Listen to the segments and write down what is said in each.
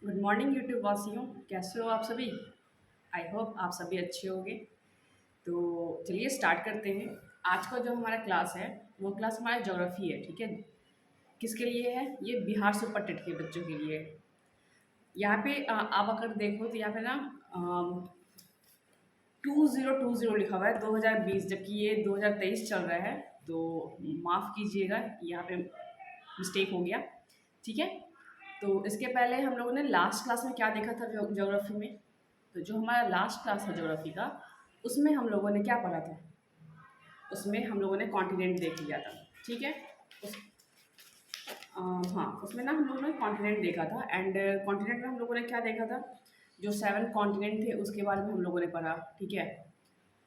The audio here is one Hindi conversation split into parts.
गुड मॉर्निंग यूट्यूब वासियों। कैसे हो आप सभी? आई होप आप सभी अच्छे होंगे। तो चलिए स्टार्ट करते हैं। आज का जो हमारा क्लास है वो क्लास हमारा ज्योग्राफी है। ठीक है, किसके लिए है? ये बिहार सुपर टेट के बच्चों के लिए है। यहाँ पे आप अगर देखो तो यहाँ पे ना 2020 लिखा हुआ है 2020, जबकि ये 2023 चल रहा है। तो माफ़ कीजिएगा, यहाँ पे मिस्टेक हो गया। ठीक है, तो इसके पहले हम लोगों ने लास्ट क्लास में क्या देखा था ज्योग्राफी में? तो जो हमारा लास्ट क्लास था ज्योग्राफी का, उसमें हम लोगों ने क्या पढ़ा था? उसमें हम लोगों ने कॉन्टिनेंट देख लिया था। ठीक है, उस हाँ, उसमें ना हम लोगों ने कॉन्टिनेंट देखा था। एंड कॉन्टिनेंट में हम लोगों ने क्या देखा था? जो 7 कॉन्टिनेंट थे उसके बारे में हम लोगों ने पढ़ा। ठीक है,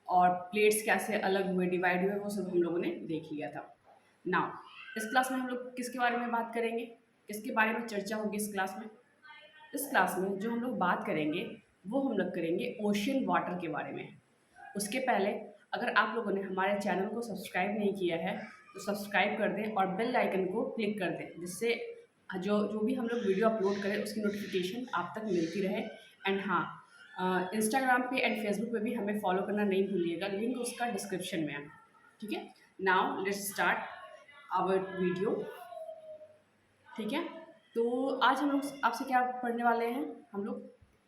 और प्लेट्स कैसे अलग हुए, डिवाइड हुए, वो सब हम लोगों ने देख लिया था। नाउ इस क्लास में हम लोग किसके बारे में बात करेंगे? किसके बारे में चर्चा होगी इस क्लास में? इस क्लास में जो हम लोग बात करेंगे वो हम लोग करेंगे ओशियन वाटर के बारे में। उसके पहले अगर आप लोगों ने हमारे चैनल को सब्सक्राइब नहीं किया है तो सब्सक्राइब कर दें और बेल आइकन को क्लिक कर दें, जिससे जो जो भी हम लोग वीडियो अपलोड करें उसकी नोटिफिकेशन आप तक मिलती रहे। एंड हाँ, इंस्टाग्राम पे एंड फेसबुक पे भी हमें फॉलो करना नहीं भूलिएगा, लिंक उसका डिस्क्रिप्शन में है। ठीक है, now let's start our video. ठीक है, तो आज हम लोग आपसे क्या पढ़ने वाले हैं?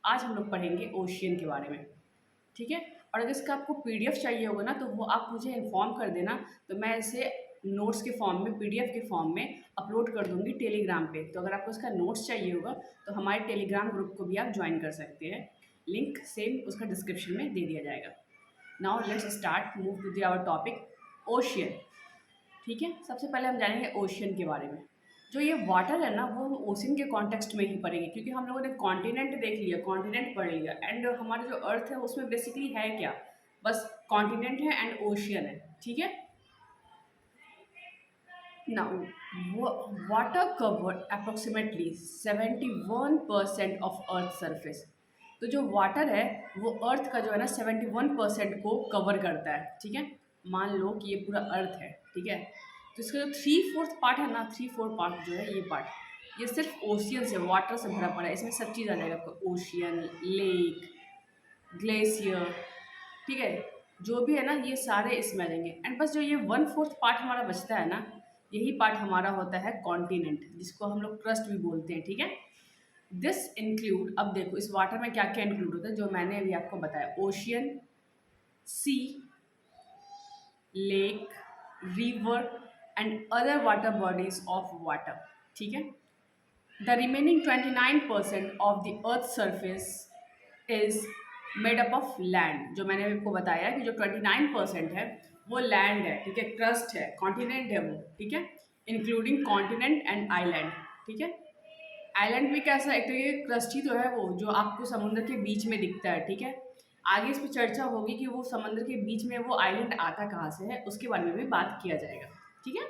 आज हम लोग पढ़ेंगे ओशियन के बारे में। ठीक है, और अगर इसका आपको पीडीएफ चाहिए होगा ना तो वो आप मुझे इन्फॉर्म कर देना, तो मैं इसे नोट्स के फॉर्म में, पीडीएफ के फॉर्म में अपलोड कर दूंगी टेलीग्राम पे। तो अगर आपको इसका नोट्स चाहिए होगा तो हमारे टेलीग्राम ग्रुप को भी आप ज्वाइन कर सकते हैं। लिंक सेम उसका डिस्क्रिप्शन में दे दिया जाएगा। Now let's start move to the our topic ocean. ठीक है, सबसे पहले हम जानेंगे ओशियन के बारे में। जो ये वाटर है ना वो हम ओशियन के कॉन्टेक्स्ट में ही पढ़ेंगे, क्योंकि हम लोगों ने कॉन्टिनेंट देख लिया, कॉन्टिनेंट पढ़ लिया, एंड हमारा जो अर्थ है उसमें बेसिकली है क्या? बस कॉन्टिनेंट है एंड ओशियन है। ठीक है, now water cover approximately 71% of earth surface. तो जो वाटर है वो अर्थ का जो है ना 71% को कवर करता है। ठीक है, मान लो कि ये पूरा अर्थ है। ठीक है, तो इसका जो 3/4 पार्ट है ना, 3/4 पार्ट जो है ये पार्ट, ये सिर्फ ओशियन से, वाटर से भरा पड़ा है। इसमें सब चीज़ आ जाएगा आपको, ओशियन, लेक, ग्लेशियर। ठीक है, जो भी है ना ये सारे इसमें आ जाएंगे। एंड बस जो ये 1/4 पार्ट हमारा बचता है ना, यही पार्ट हमारा होता है कॉन्टिनेंट, जिसको हम लोग क्रस्ट भी बोलते हैं। ठीक है, दिस इंक्लूड, अब देखो इस वाटर में क्या क्या इंक्लूड होता है जो मैंने अभी आपको बताया: ocean, sea, lake, river and other water bodies of water. ठीक है, the remaining 29% of the earth surface is made up of land. जो मैंने आपको बताया कि जो 29% है वो लैंड है। ठीक है, क्रस्ट है, कॉन्टिनेंट है वो। ठीक है, इंक्लूडिंग कॉन्टिनेंट एंड आइलैंड। ठीक है, आइलैंड भी कैसा, एक तो ये क्रस्ट ही तो है वो जो आपको समुद्र के बीच में दिखता है। ठीक है, आगे इस पर चर्चा होगी कि वो समुद्र के बीच में वो आइलैंड आता कहाँ से है, उसके बारे में भी बात किया जाएगा। ठीक है,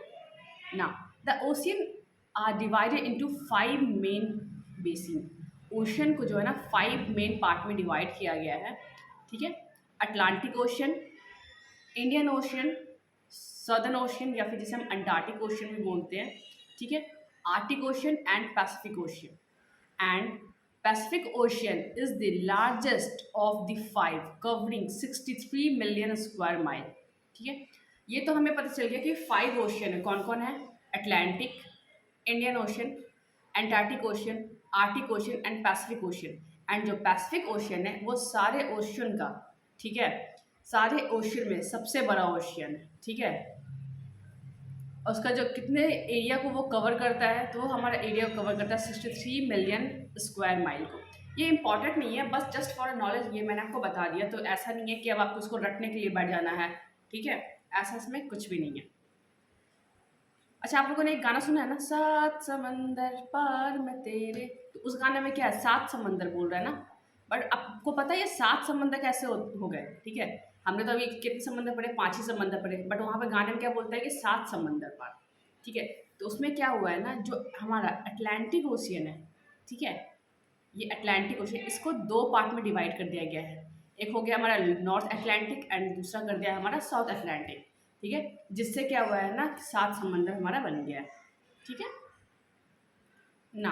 now the ocean are divided into 5 main basin. Ocean को जो है ना 5 मेन पार्ट में डिवाइड किया गया है। ठीक है, Atlantic ocean, Indian ocean, southern ocean या फिर जिसे हम अंटार्कटिक ओशन भी बोलते हैं। ठीक है, Arctic ocean and Pacific ocean. And Pacific ocean is the largest of the 5, covering 63 million square mile. ठीक है, ये तो हमें पता चल गया कि 5 ओशन है। कौन कौन है? Atlantic, Indian ocean, Antarctic ocean, Arctic ocean and Pacific ocean. And जो पैसिफिक ओशन है वो सारे ओशन का, ठीक है, सारे ओशन में सबसे बड़ा ओशियन है। ठीक है, और उसका जो कितने एरिया को वो कवर करता है, तो वो हमारा एरिया को कवर करता है 63 मिलियन स्क्वायर माइल को। ये इंपॉर्टेंट नहीं है, बस जस्ट फॉर नॉलेज ये मैंने आपको बता दिया। तो ऐसा नहीं है कि अब आपको उसको रटने के लिए बैठ जाना है। ठीक है, ऐसा इसमें कुछ भी नहीं है। अच्छा, आप लोगों ने एक गाना सुना है ना, सात समंदर पार में तेरे? तो उस गाने में क्या है, 7 समंदर बोल रहा है ना। बट आपको पता है ये 7 समंदर कैसे हो गए? ठीक है, हमने तो अभी कितने समंदर पढ़े, 5 ही समंदर पढ़े, बट वहाँ पे गाने में क्या बोलता है कि 7 समंदर पार। ठीक है, तो उसमें क्या हुआ है ना, जो हमारा अटलांटिक ओशियन है, ठीक है, ये अटलांटिक ओशियन, इसको 2 पार्ट में डिवाइड कर दिया गया है। एक हो गया हमारा नॉर्थ अटलांटिक एंड दूसरा कर दिया है हमारा साउथ अटलांटिक। ठीक है, जिससे क्या हुआ है ना, 7 समंदर हमारा बन गया है। ठीक है, ना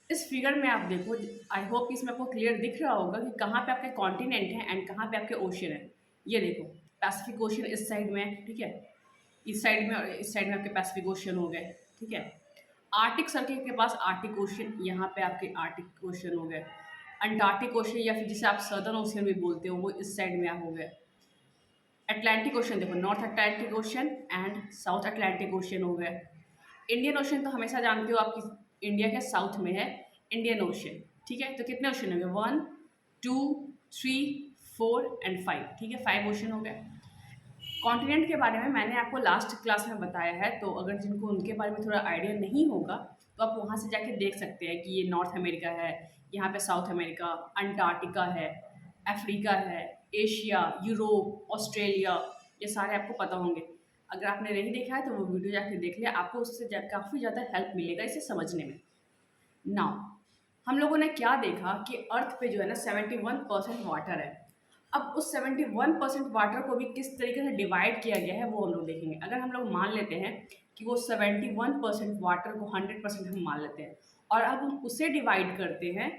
इस फिगर में आप देखो, आई होप इसमें आपको क्लियर दिख रहा होगा कि कहाँ पे आपके कॉन्टिनेंट हैं एंड कहाँ पे आपके ओशन है। ये देखो, पैसिफिक ओशन इस साइड में है, ठीक है, इस साइड में, और इस साइड में आपके पैसिफिक ओशन हो गए, ठीक है। आर्टिक सर्किल के पास आर्टिक ओशन, यहाँ पे आपके आर्टिक ओशन हो गए। अंटार्कटिक ओशन या फिर जिसे आप सदर्न ओशन भी बोलते हो, वो इस साइड में हो गए। अटलांटिक ओशन देखो, north Atlantic ocean and south Atlantic ocean हो गए। इंडियन ओशन तो हमेशा जानते हो आपकी इंडिया के साउथ में है इंडियन ओशन, ठीक है। तो कितने ओशन हो गए, 1 2 3 4 एंड 5, ठीक है, 5 ओशन हो गए। कॉन्टिनेंट के बारे में मैंने आपको लास्ट क्लास में बताया है, तो अगर जिनको उनके बारे में थोड़ा आइडिया नहीं होगा तो आप वहाँ से जाके देख सकते हैं कि ये नॉर्थ अमेरिका है, यहाँ पे साउथ अमेरिका, अंटार्कटिका है, अफ्रीका है, एशिया, यूरोप, ऑस्ट्रेलिया, ये सारे आपको पता होंगे। अगर आपने नहीं देखा है तो वो वीडियो जाके देख लिया, आपको उससे काफ़ी ज़्यादा हेल्प मिलेगा इसे समझने में। नाउ हम लोगों ने क्या देखा कि अर्थ पे जो है ना 71% वाटर है। अब उस 71% वाटर को भी किस तरीके से डिवाइड किया गया है वो हम लोग देखेंगे। अगर हम लोग मान लेते हैं कि वो 71% वाटर को 100% हम मान लेते हैं, और अब हम उसे डिवाइड करते हैं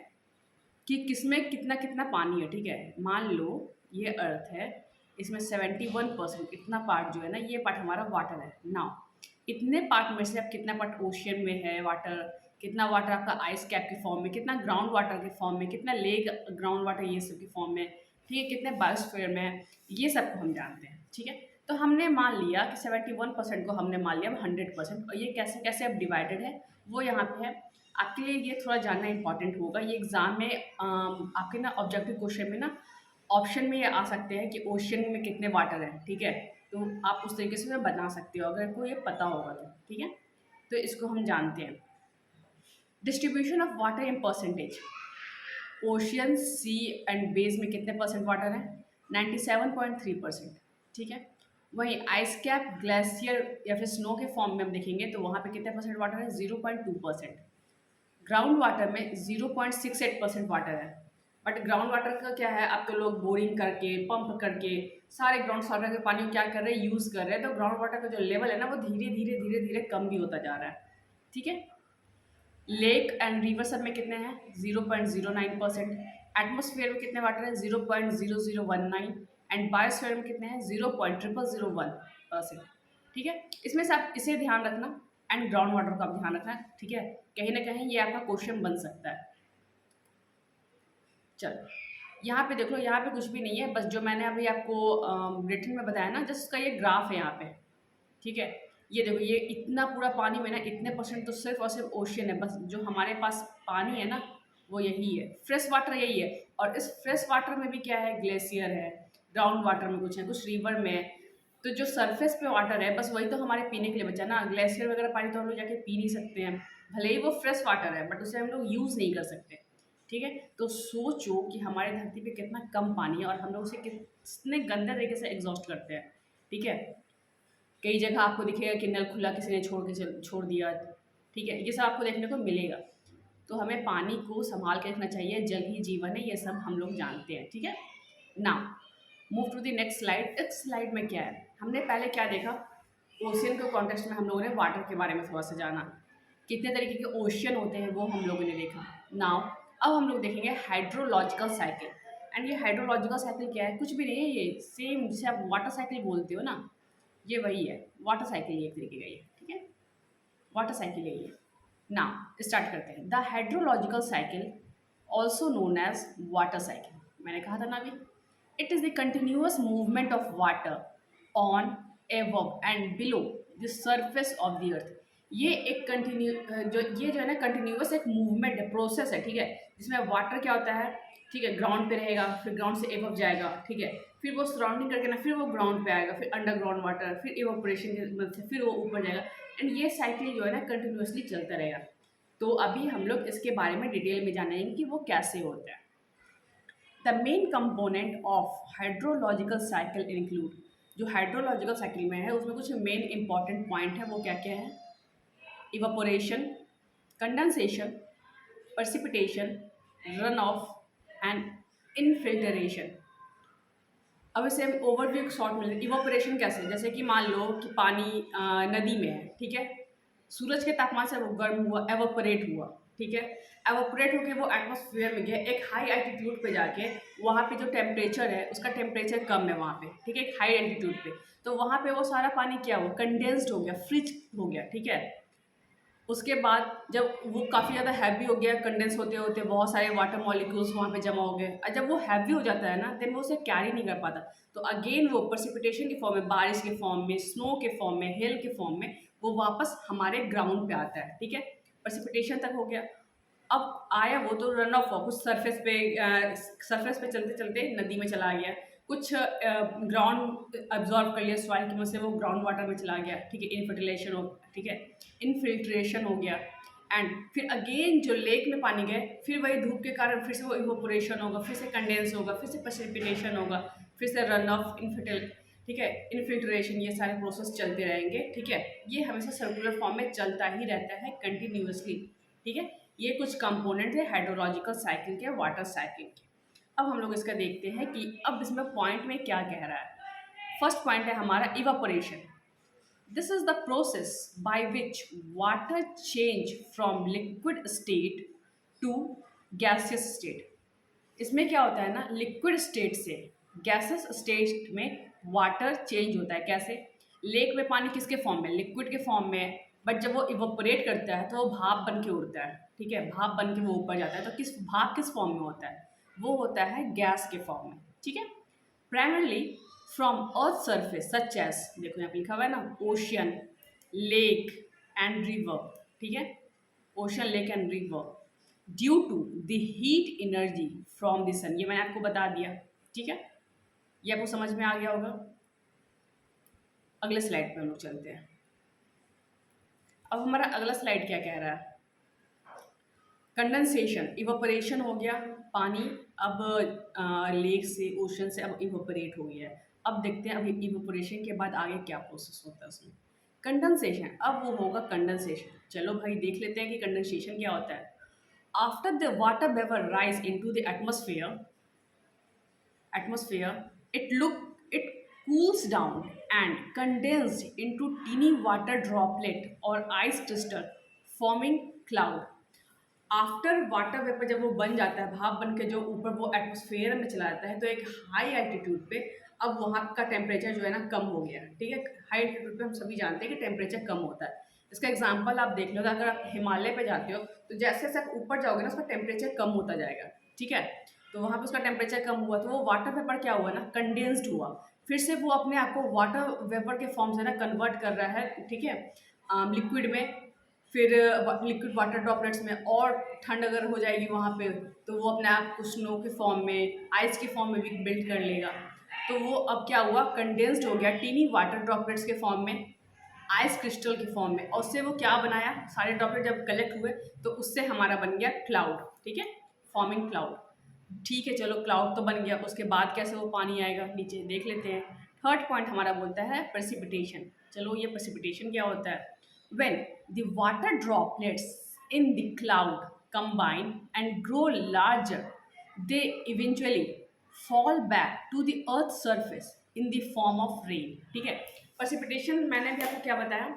कि किसमें कितना कितना पानी है, ठीक है। मान लो ये अर्थ है, इसमें 71% इतना पार्ट जो है ना, ये पार्ट हमारा वाटर है। नाउ इतने पार्ट में से अब कितना पार्ट ओशियन में है वाटर, कितना वाटर आपका आइस कैप के फॉर्म में, कितना ग्राउंड वाटर के फॉर्म में, कितना लेक ग्राउंड वाटर ये सब के फॉर्म में, ठीक है, कितने बायोस्फीयर में है, ये सब को हम जानते हैं, ठीक है। तो हमने मान लिया कि 71% को हमने मान लिया अब 100%, और ये कैसे कैसे अब डिवाइडेड है वो यहाँ पे है। आपके लिए ये थोड़ा जानना इंपॉर्टेंट होगा, ये एग्ज़ाम में आपके ना ऑब्जेक्टिव क्वेश्चन में ना ऑप्शन में ये आ सकते हैं कि ओशन में कितने वाटर हैं, ठीक है। तो आप उस तरीके से बना सकते हो अगर आपको ये पता होगा तो, ठीक है। तो इसको हम जानते हैं, distribution of water in percentage. Ocean, sea and bays में कितने परसेंट वाटर है, 97.3%, ठीक है। वहीं आइस कैप, ग्लेशियर या फिर स्नो के फॉर्म में हम देखेंगे तो वहाँ पे कितने परसेंट वाटर है, 0.2%। ग्राउंड वाटर में 0.68% वाटर है। बट ग्राउंड वाटर का क्या है, अब तो लोग बोरिंग करके पंप करके सारे ग्राउंड वाटर के पानी को क्या कर रहे हैं, यूज़ कर रहे हैं, तो ग्राउंड वाटर का जो लेवल है ना वो धीरे धीरे धीरे धीरे कम भी होता जा रहा है, ठीक है। लेक एंड रिवर सब में कितने हैं, 0.09%। एटमोसफेयर में कितने वाटर है, 0.0019। एंड बायोस्फीयर में कितने हैं, 0.0001%, ठीक है। इसमें से आप इसे ध्यान रखना एंड ग्राउंड वाटर का आप ध्यान रखना, ठीक है। कहीं ना कहीं ये आपका क्वेश्चन बन सकता है। चलो यहाँ पे देख लो, यहाँ पे कुछ भी नहीं है, बस जो मैंने अभी आपको रिटन में बताया ना, जस्ट उसका ये ग्राफ है यहाँ पे, ठीक है। ये देखो, ये इतना पूरा पानी में ना इतने परसेंट तो सिर्फ और सिर्फ ओशियन है, बस जो हमारे पास पानी है ना वो यही है, फ्रेश वाटर यही है। और इस फ्रेश वाटर में भी क्या है, ग्लेशियर है, ग्राउंड वाटर में कुछ है, कुछ रिवर में है। तो जो सरफेस पे वाटर है बस वही तो हमारे पीने के लिए बचा ना, ग्लेशियर वगैरह पानी तो हम लोग जाके पी नहीं सकते हैं, भले ही वो फ्रेश वाटर है बट उसे हम लोग यूज़ नहीं कर सकते, ठीक है। तो सोचो कि हमारे धरती पे कितना कम पानी है और हम लोग उसे कितने गंदे तरीके से एग्जॉस्ट करते हैं, ठीक है। कई जगह आपको दिखेगा कि नल खुला किसी ने छोड़ दिया, ठीक है, ये सब आपको देखने को मिलेगा। तो हमें पानी को संभाल के रखना चाहिए, जल ही जीवन है, ये सब हम लोग जानते हैं, ठीक है ना। Move to the next slide. इस स्लाइड में क्या है, हमने पहले क्या देखा, ओशियन के कॉन्टेक्स्ट में हम लोगों ने वाटर के बारे में थोड़ा सा जाना, कितने तरीके के ओशियन होते हैं वो हम लोगों ने देखा। नाउ अब हम लोग देखेंगे हाइड्रोलॉजिकल साइकिल। एंड ये हाइड्रोलॉजिकल साइकिल क्या है, कुछ भी नहीं है, ये सेम जिसे आप वाटर साइकिल बोलते हो ना, ये वही है, वाटर साइकिल ये एक तरीके का, ये ठीक है, वाटर साइकिल यही है ना। स्टार्ट करते हैं। The hydrological cycle also known as water cycle, मैंने कहा था ना अभी, it is the continuous movement of water on, above and below the surface of the earth. ये एक जो है ना कंटिन्यूअस एक मूवमेंट है, प्रोसेस है, ठीक है, जिसमें वाटर क्या होता है, ठीक है, ग्राउंड पे रहेगा, फिर ग्राउंड से एबव जाएगा, ठीक है, फिर वो सराउंडिंग करके ना फिर वो ग्राउंड पे आएगा, फिर अंडरग्राउंड वाटर, फिर इवापोरेशन की मदद से फिर वो ऊपर जाएगा। एंड ये साइकिल जो है ना कंटिन्यूसली चलता रहेगा। तो अभी हम लोग इसके बारे में डिटेल में जानेंगे कि वो कैसे होता है। The main component of hydrological cycle include, जो हाइड्रोलॉजिकल साइकिल में है उसमें कुछ मेन इंपॉर्टेंट पॉइंट है, वो क्या क्या है, evaporation, condensation, precipitation, runoff and इनफिल्टरेशन। अब इसे हम ओवरव्यू शॉर्ट में, इवापोरेशन कैसे, जैसे कि मान लो कि पानी नदी में है, ठीक है, सूरज के तापमान से वो गर्म हुआ, एवापोरेट हुआ, ठीक है। एवोपरेट होके वो एटमॉस्फेयर में गया, एक हाई एल्टीट्यूड पे जाके वहाँ पे जो टेम्परेचर है उसका टेम्परेचर कम है वहाँ पे, ठीक है, एक हाई एल्टीट्यूड पे। तो वहाँ पे वो सारा पानी क्या हुआ, कंडेंस्ड हो गया, फ्रिज हो गया, ठीक है। उसके बाद जब वो काफ़ी ज़्यादा हैवी हो गया, कंडेंस होते होते बहुत सारे वाटर मॉलिक्यूल्स वहाँ पे जमा हो गए, और जब वो हैवी हो जाता है ना देन वो उसे कैरी नहीं कर पाता। तो अगेन वो प्रेसिपिटेशन के फॉर्म में, बारिश के फॉर्म में, स्नो के फॉर्म में, हेल के फॉर्म में वो वापस हमारे ग्राउंड पे आता है, ठीक है। प्रेसिपिटेशन तक हो गया। अब आया वो तो रन ऑफ हुआ, कुछ सरफेस पे चलते चलते नदी में चला गया, कुछ ग्राउंड अब्जॉर्व कर लिया सॉइल की मदद से, वो ग्राउंड वाटर में चला गया, ठीक है, इनफर्टिलाइजेशन हो, ठीक है, इनफिल्ट्रेशन हो गया। एंड फिर अगेन जो लेक में पानी गए, फिर वही धूप के कारण फिर से वो इवोपोरेशन होगा, फिर से कंडेंस होगा, फिर से प्रेसिपिटेशन होगा, फिर से रन ऑफ, ठीक है, इनफिल्ट्रेशन, ये सारे प्रोसेस चलते रहेंगे, ठीक है। ये हमेशा सर्कुलर फॉर्म में चलता ही रहता है कंटिन्यूअसली, ठीक है। ये कुछ कंपोनेंट है हाइड्रोलॉजिकल साइकिल के, वाटर साइकिल के। अब हम लोग इसका देखते हैं कि अब इसमें पॉइंट में क्या कह रहा है। फर्स्ट पॉइंट है हमारा evaporation. This is the process by which water change from liquid state to gaseous state. इसमें क्या होता है ना, लिक्विड स्टेट से गैसेस स्टेट में वाटर चेंज होता है। कैसे? लेक में पानी किसके फॉर्म में, लिक्विड के फॉर्म में, बट जब वो इवोपरेट करता है तो वो भाप बन के उड़ता है, ठीक है, भाप बन के वो ऊपर जाता है। तो भाप किस फॉर्म में होता है, वो होता है गैस के फॉर्म में, ठीक है। Primarily from earth surface such as, देखो यहाँ पे लिखा हुआ है ना, ओशियन, लेक एंड रिवर, ठीक है, ocean, lake and river, due to the heat energy from the sun. ये मैंने आपको बता दिया, ठीक है, ये आपको समझ में आ गया होगा। अगले स्लाइड पे हम लोग चलते हैं। अब हमारा अगला स्लाइड क्या कह रहा है, कंडेंसेशन, इवोपरेशन हो गया, पानी अब लेक से, ओशन से अब इवोपरेट हो गया है। अब देखते हैं अभी इवोपरेशन के बाद आगे क्या प्रोसेस होता है उसमें। कंडेंसेशन, अब वो होगा कंडेंसेशन। चलो भाई देख लेते हैं कि कंडेंसेशन क्या होता है। After the water vapour rise into the atmosphere, it cools down and condensed into teeny water droplet or ice crystal forming cloud. After water vapour जब वो बन जाता है, भाप बन के जो ऊपर वो एटमॉस्फेयर में चला जाता है, तो एक हाई एल्टीट्यूड पे अब वहाँ का टेम्परेचर जो है ना कम हो गया, ठीक है। हाई एल्टीट्यूड पे हम सभी जानते हैं कि टेम्परेचर कम होता है। इसका एग्जांपल आप देख लो, अगर आप हिमालय पे जाते हो तो जैसे जैसे आप ऊपर जाओगे ना उसका टेम्परेचर कम होता जाएगा, ठीक है। तो वहाँ पे उसका टेम्परेचर कम हुआ तो वो वाटर वेपर क्या हुआ ना, कंडेंस्ड हुआ, फिर से वो अपने आप को वाटर वेपर के फॉर्म से ना कन्वर्ट कर रहा है, ठीक है, लिक्विड में। फिर लिक्विड वाटर ड्रॉपलेट्स में और ठंड अगर हो जाएगी वहाँ पे तो वो अपने आप को स्नो के फॉर्म में, आइस के फॉर्म में भी बिल्ड कर लेगा। तो वो अब क्या हुआ, कंडेंस्ड हो गया टीनी वाटर ड्रॉपलेट्स के फॉर्म में, आइस क्रिस्टल के फॉर्म में, और उससे वो क्या बनाया, सारे ड्रॉपलेट जब कलेक्ट हुए तो उससे हमारा बन गया क्लाउड, ठीक है, फॉर्मिंग क्लाउड। ठीक है, चलो क्लाउड तो बन गया, उसके बाद कैसे वो पानी आएगा नीचे देख लेते हैं। थर्ड पॉइंट हमारा बोलता है प्रेसिपिटेशन। चलो ये प्रेसिपिटेशन क्या होता है, when the water droplets in the cloud combine and grow larger, they eventually fall back to the earth's surface in the form of rain, ठीक है। precipitation मैंने भी आपको क्या बताया,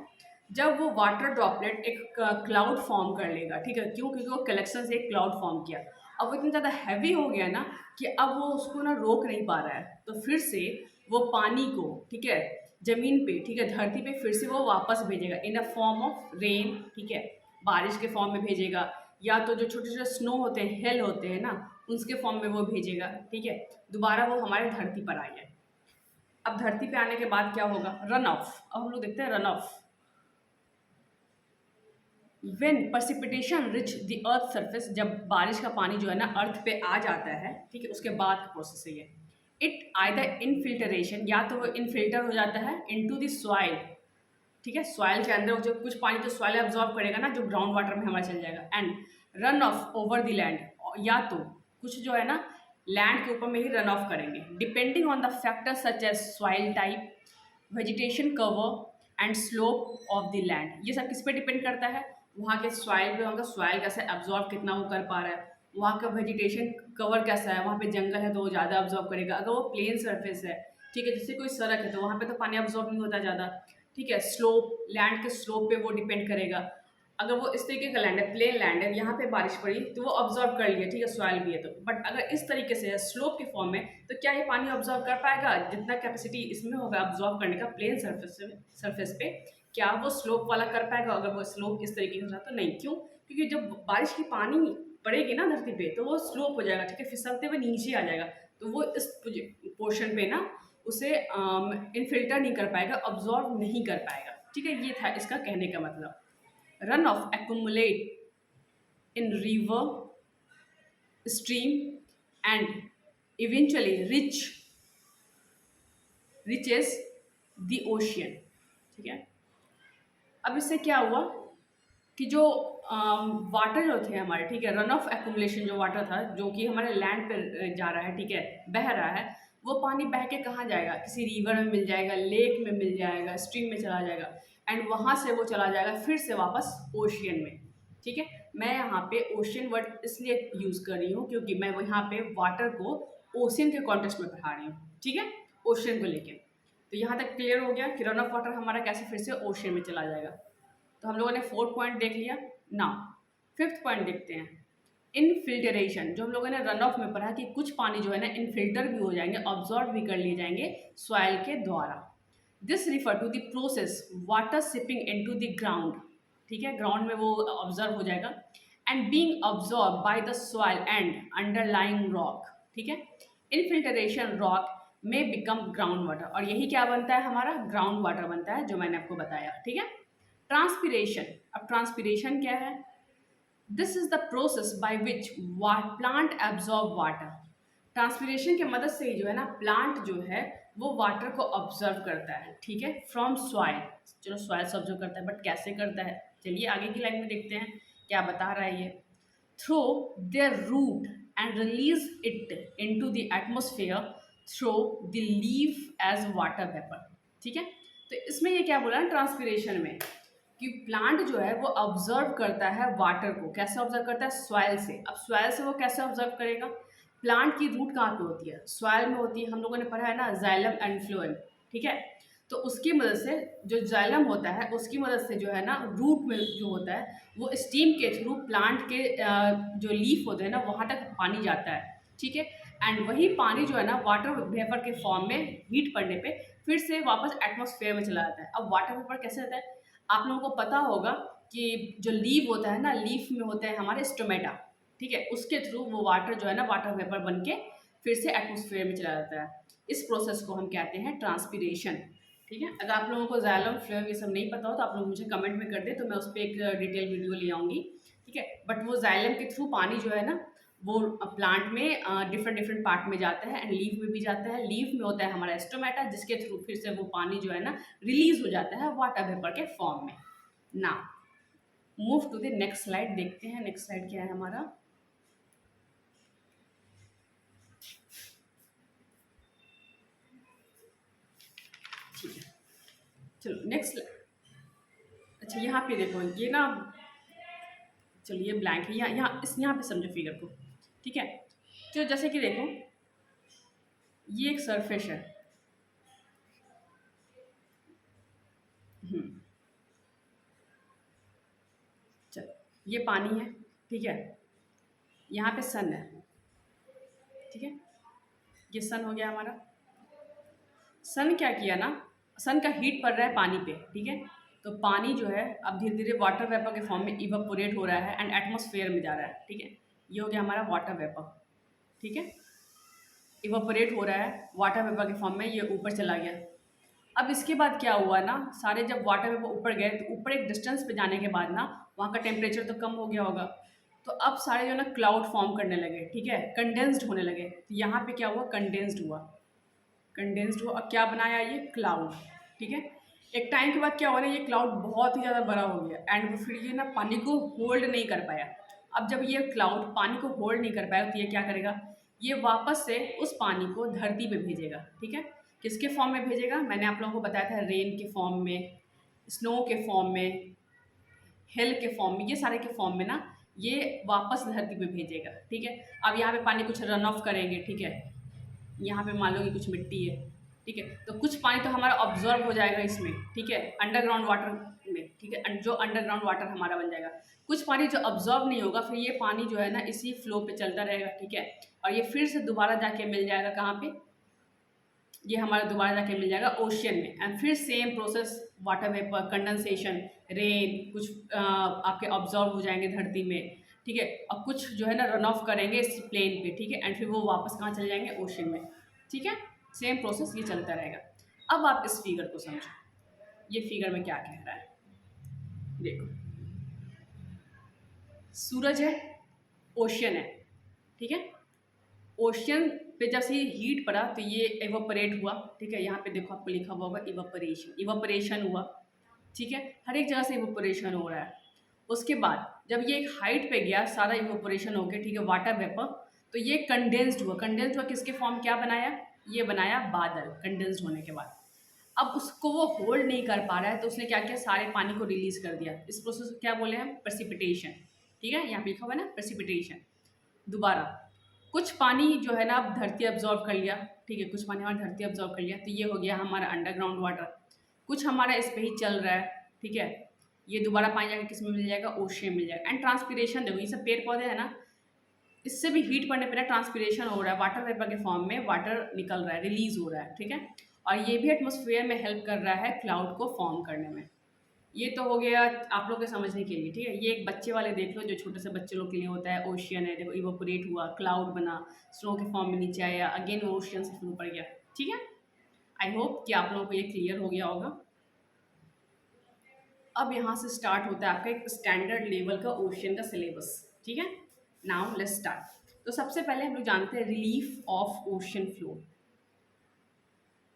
जब वो वाटर ड्रॉपलेट एक क्लाउड फॉर्म कर लेगा, ठीक है, क्यों, क्योंकि वो कलेक्शन से एक क्लाउड फॉर्म किया। अब वो इतना ज़्यादा हैवी हो गया ना कि अब वो उसको ना रोक नहीं पा रहा है, तो फिर से वो पानी को, ठीक है, जमीन पे, ठीक है, धरती पे फिर से वो वापस भेजेगा इन अ फॉर्म ऑफ रेन, ठीक है, बारिश के फॉर्म में भेजेगा, या तो जो छोटे छोटे स्नो होते हैं, हेल होते हैं ना, उसके फॉर्म में वो भेजेगा, ठीक है। दोबारा वो हमारे धरती पर आई है। अब धरती पे आने के बाद क्या होगा, रन ऑफ। अब हम लोग देखते हैं run of. When precipitation rich the earth surface, जब बारिश का पानी जो है ना अर्थ पे आ जाता है, ठीक है, उसके बाद का प्रोसेस है ये। इट आइदर इनफिल्टरेशन, या तो वो इनफिल्टर हो जाता है इनटू द सॉइल, ठीक है, सॉइल के अंदर जो कुछ पानी तो सॉइल एब्जॉर्ब करेगा ना, जो ग्राउंड वाटर में हमारा चल जाएगा, and run of over the land, या तो कुछ जो है ना लैंड के ऊपर में ही रन ऑफ करेंगे, depending on the factor such as soil type, vegetation cover and slope of the land. ये सब किस पे डिपेंड करता है, वहाँ के सॉइल पे, वहाँ का सॉइल कैसा एब्जॉर्ब कितना वो कर पा रहा है, वहाँ का वेजिटेशन कवर कैसा है, वहाँ पे जंगल है तो वो ज़्यादा अब्जॉर्ब करेगा, अगर वो प्लेन सरफेस है, ठीक है, जैसे कोई सड़क है तो वहाँ पे तो पानी अब्जॉर्ब नहीं होता ज़्यादा, ठीक है। स्लोप, लैंड के स्लोप पे वो डिपेंड करेगा। अगर वो इस तरीके का लैंड है, प्लेन लैंड है, यहाँ पे बारिश पड़ी तो वो ऑब्जॉर्व कर लिया, ठीक है, सॉइल भी है तो। बट अगर इस तरीके से है स्लोप के फॉर्म में, तो क्या ये पानी ऑब्जॉर्व कर पाएगा? जितना कैपेसिटी इसमें होगा ऑब्जॉर्व करने का प्लेन सरफेस पे, क्या वो स्लोप वाला कर पाएगा? अगर वो स्लोप इस तरीके से तो नहीं। क्यों? क्योंकि जब बारिश की पानी पड़ेगी ना धरती पे, तो वो स्लोप हो जाएगा, ठीक है, फिसलते हुए नीचे आ जाएगा, तो वो इस पोर्शन पे ना उसे इनफिल्टर नहीं कर पाएगा, ऑब्जॉर्व नहीं कर पाएगा, ठीक है। ये था इसका कहने का मतलब। Run of accumulate in river, stream and eventually reaches the ocean, ठीक है। अब इससे क्या हुआ कि जो वाटर जो थे हमारे, ठीक है, रन ऑफ एक्यूमुलेशन जो वाटर था जो कि हमारे लैंड पे जा रहा है, ठीक है, बह रहा है, वो पानी बह के कहाँ जाएगा? किसी रिवर में मिल जाएगा, लेक में मिल जाएगा, स्ट्रीम में चला जाएगा, एंड वहाँ से वो चला जाएगा फिर से वापस ओशियन में, ठीक है। मैं यहाँ पे ओशियन वर्ड इसलिए यूज़ कर रही हूँ क्योंकि मैं यहाँ पे वाटर को ओशियन के कॉन्टेक्स्ट में पढ़ा रही हूँ, ठीक है, ओशियन को लेके। तो यहाँ तक क्लियर हो गया कि रन ऑफ वाटर हमारा कैसे फिर से ओशियन में चला जाएगा। तो हम लोगों ने 4th पॉइंट देख लिया। नाउ 5th पॉइंट देखते हैं, इनफिल्टरेशन। जो हम लोगों ने रन ऑफ में पढ़ा कि कुछ पानी जो है ना इनफिल्टर भी हो जाएंगे, ऑब्जॉर्व भी कर लिए जाएंगे सॉइल के द्वारा। This refer to the process water seeping into the ground, ठीक है, ग्राउंड में वो ऑब्जर्व हो जाएगा, and being absorb by the soil and underlying rock, ठीक है। इनफिल्टरेशन रॉक में बिकम ग्राउंड वाटर, और यही क्या बनता है? हमारा ग्राउंड वाटर बनता है, जो मैंने आपको बताया, ठीक है। ट्रांसपिरेशन। अब ट्रांसपिरेशन क्या है? This is the process by which plant absorb water. Transpiration की मदद से ही जो है ना प्लांट जो है वो वाटर को ऑब्जर्व करता है, ठीक है, फ्रॉम सॉइल। चलो सॉइल से ऑब्जर्व करता है, बट कैसे करता है? चलिए आगे की लाइन में देखते हैं क्या बता रहा है ये। Through their root and release it into the atmosphere through the leaf as water vapour, ठीक है। तो इसमें ये क्या बोला है ट्रांसपिरेशन में कि प्लांट जो है वो ऑब्जर्व करता है वाटर को। कैसे ऑब्जर्व करता है? सॉइल से। अब सॉइल से वो कैसे ऑब्जर्व करेगा? प्लांट की रूट कहाँ पे होती है? सॉइल में होती है। हम लोगों ने पढ़ा है ना जाइलम एंड फ्लोएम, ठीक है। तो उसकी मदद से जो जाइलम होता है उसकी मदद से जो है ना रूट में जो होता है वो स्टीम के थ्रू प्लांट के जो लीफ होते हैं ना वहाँ तक पानी जाता है, ठीक है। एंड वही पानी जो है ना वाटर वेपर के फॉर्म में हीट पड़ने पे फिर से वापस एटमॉस्फेयर में चला जाता है। अब वाटर वेपर कैसे होता है? आप लोगों को पता होगा कि जो लीफ होता है ना, लीफ में होते हैं हमारे स्टोमेटा, ठीक है, उसके थ्रू वो वाटर जो है ना वाटर वेपर बन के फिर से एटमॉस्फेयर में चला जाता है। इस प्रोसेस को हम कहते हैं ट्रांसपिरेशन, ठीक है। अगर आप लोगों को जाइलम फ्लोएम ये सब नहीं पता हो तो आप लोग मुझे कमेंट में कर दे, तो मैं उस पर एक डिटेल वीडियो ले आऊँगी, ठीक है। बट वो जाइलम के थ्रू पानी जो है ना वो प्लांट में डिफरेंट पार्ट में जाता है, एंड लीफ में भी जाता है। लीफ में होता है हमारा स्टोमेटा, जिसके थ्रू फिर से वो पानी जो है ना रिलीज हो जाता है वाटर वेपर के फॉर्म में। Now move to the next slide, देखते हैं नेक्स्ट स्लाइड क्या है हमारा। ठीक है, चलो नेक्स्ट। अच्छा यहाँ पे देखो, ये ना चलिए ब्लैंक है, यहाँ पे समझो फिगर को, ठीक है। तो जैसे कि देखो ये एक सरफेस है, चलो ये पानी है, ठीक है, यहाँ पे सन है, ठीक है, ये सन हो गया हमारा। सन क्या किया ना, सन का हीट पड़ रहा है पानी पे, ठीक है। तो पानी जो है अब धीरे धीरे वाटर वेपर के फॉर्म में इवापोरेट हो रहा है एंड एटमॉस्फेयर में जा रहा है, ठीक है। ये हो गया हमारा वाटर वेपर, ठीक है, इवापोरेट हो रहा है वाटर वेपर के फॉर्म में, ये ऊपर चला गया। अब इसके बाद क्या हुआ ना, सारे जब वाटर वेपर ऊपर गए तो ऊपर एक डिस्टेंस पे जाने के बाद ना वहाँ का टेम्परेचर तो कम हो गया होगा, तो अब सारे जो ना क्लाउड फॉर्म करने लगे, ठीक है, कंडेंस्ड होने लगे। तो यहाँ पे क्या हुआ? कंडेंस्ड हुआ, कंडेंस्ड हुआ। अब क्या बनाया? ये क्लाउड, ठीक है। एक टाइम के बाद क्या हुआ ना, ये क्लाउड बहुत ही ज़्यादा बड़ा हो गया एंड फिर ये ना पानी को होल्ड नहीं कर पाया। अब जब ये क्लाउड पानी को होल्ड नहीं कर पाया तो ये क्या करेगा? ये वापस से उस पानी को धरती पे भेजेगा, ठीक है। किसके फॉर्म में भेजेगा? मैंने आप लोगों को बताया था, रेन के फॉर्म में, स्नो के फॉर्म में, हेल के फॉर्म में, ये सारे के फॉर्म में ना ये वापस धरती पे भेजेगा, ठीक है। अब यहाँ पे पानी कुछ रन ऑफ करेंगे, ठीक है, यहाँ पे मान लो कि कुछ मिट्टी है, ठीक है। तो कुछ पानी तो हमारा ऑब्जॉर्व हो जाएगा इसमें, ठीक है, अंडरग्राउंड वाटर में, ठीक है, जो अंडरग्राउंड वाटर हमारा बन जाएगा। कुछ पानी जो ऑब्जॉर्व नहीं होगा, फिर ये पानी जो है ना इसी फ्लो पे चलता रहेगा, ठीक है, और ये फिर से दोबारा जाके मिल जाएगा कहाँ पे, ये हमारा दोबारा जाके मिल जाएगा ओशियन में। एंड फिर same process, water vapour, condensation, rain, कुछ आपके ऑब्जॉर्व हो जाएंगे धरती में, ठीक है, और कुछ जो है ना रन ऑफ करेंगे इस प्लेन पे, ठीक है, एंड फिर वो वापस कहाँ चले जाएंगे, ओशियन में, ठीक है। सेम प्रोसेस ये चलता रहेगा। अब आप इस फिगर को समझो, ये फिगर में क्या कह रहा है, देखो, सूरज है, ओशियन है, ठीक है, ओशियन पे जब से हीट पड़ा तो ये एवोपरेट हुआ, ठीक है, यहाँ पे देखो आपको लिखा हुआ होगा इवोपरेशन, इवोपरेशन हुआ, ठीक है, हर एक जगह से इवोपरेशन हो रहा है। उसके बाद जब ये एक हाइट पे गया, सारा इवोपरेशन हो गया, ठीक है, वाटर वेपर, तो ये कंडेंस्ड हुआ, कंडेंस्ड हुआ किसके फॉर्म, क्या बनाया, ये बनाया बादल, कंडेंस्ड होने के बाद। अब उसको वो होल्ड नहीं कर पा रहा है, तो उसने क्या किया, सारे पानी को रिलीज कर दिया। इस प्रोसेस को क्या बोले हम, प्रेसिपिटेशन, ठीक है, यहाँ पे लिखा हुआ है ना प्रेसिपिटेशन। दोबारा कुछ पानी जो है ना अब धरती अब्जॉर्व कर लिया, ठीक है, कुछ पानी हमारा धरती अब्जॉर्व कर लिया, तो ये हो गया हमारा अंडरग्राउंड वाटर। कुछ हमारा इस पे ही चल रहा है, ठीक है, ये दोबारा पानी जाकर किस में मिल जाएगा, ओशियन मिल जाएगा। एंड ट्रांसपीरेशन देखो, ये सब पेड़ पौधे है ना, इससे भी हीट पड़ने पर ना ट्रांसपीरेशन हो रहा है, वाटर वेपर के फॉर्म में वाटर निकल रहा है, रिलीज हो रहा है, ठीक है, और ये भी एटमॉस्फेयर में हेल्प कर रहा है क्लाउड को फॉर्म करने में। ये तो हो गया आप लोग के समझने के लिए, ठीक है। ये एक बच्चे वाले देख लो, जो छोटे से बच्चे लोग के लिए होता है, ओशियन है, देखो इवोपोरेट हुआ, क्लाउड बना, स्नो के फॉर्म में नीचे आया, अगेन वो ओशियन से फ्लो पड़ गया, ठीक है। आई होप कि आप लोगों को ये क्लियर हो गया होगा। अब यहाँ से स्टार्ट होता है आपका एक स्टैंडर्ड लेवल का ओशियन का सिलेबस, ठीक है। Now let's start. तो सबसे पहले हम लोग जानते हैं relief of ocean flow.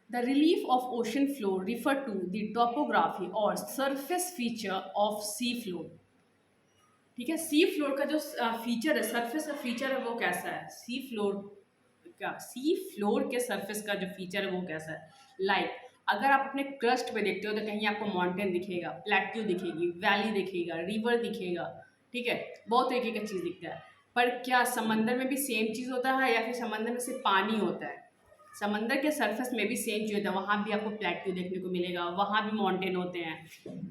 The relief of ocean floor refer to the topography or surface feature of sea floor, ठीक है। सी फ्लोर का जो फीचर है, सरफेस का फीचर है, वो कैसा है, सी फ्लोर का, सी फ्लोर के सरफेस का जो फीचर है वो कैसा है। लाइक अगर आप अपने क्रस्ट पे देखते हो तो कहीं आपको माउंटेन दिखेगा, प्लेट्यू दिखेगी, वैली दिखेगा, रिवर दिखेगा, ठीक है, बहुत तरीके का चीज़ दिखता है। पर क्या समंदर में भी सेम चीज़ होता है, या फिर समंदर में सिर्फ पानी होता है, समंदर के सरफेस में भी सेम चीज़ होता है, वहाँ भी आपको प्लेट्यू देखने को मिलेगा, वहाँ भी माउंटेन होते हैं,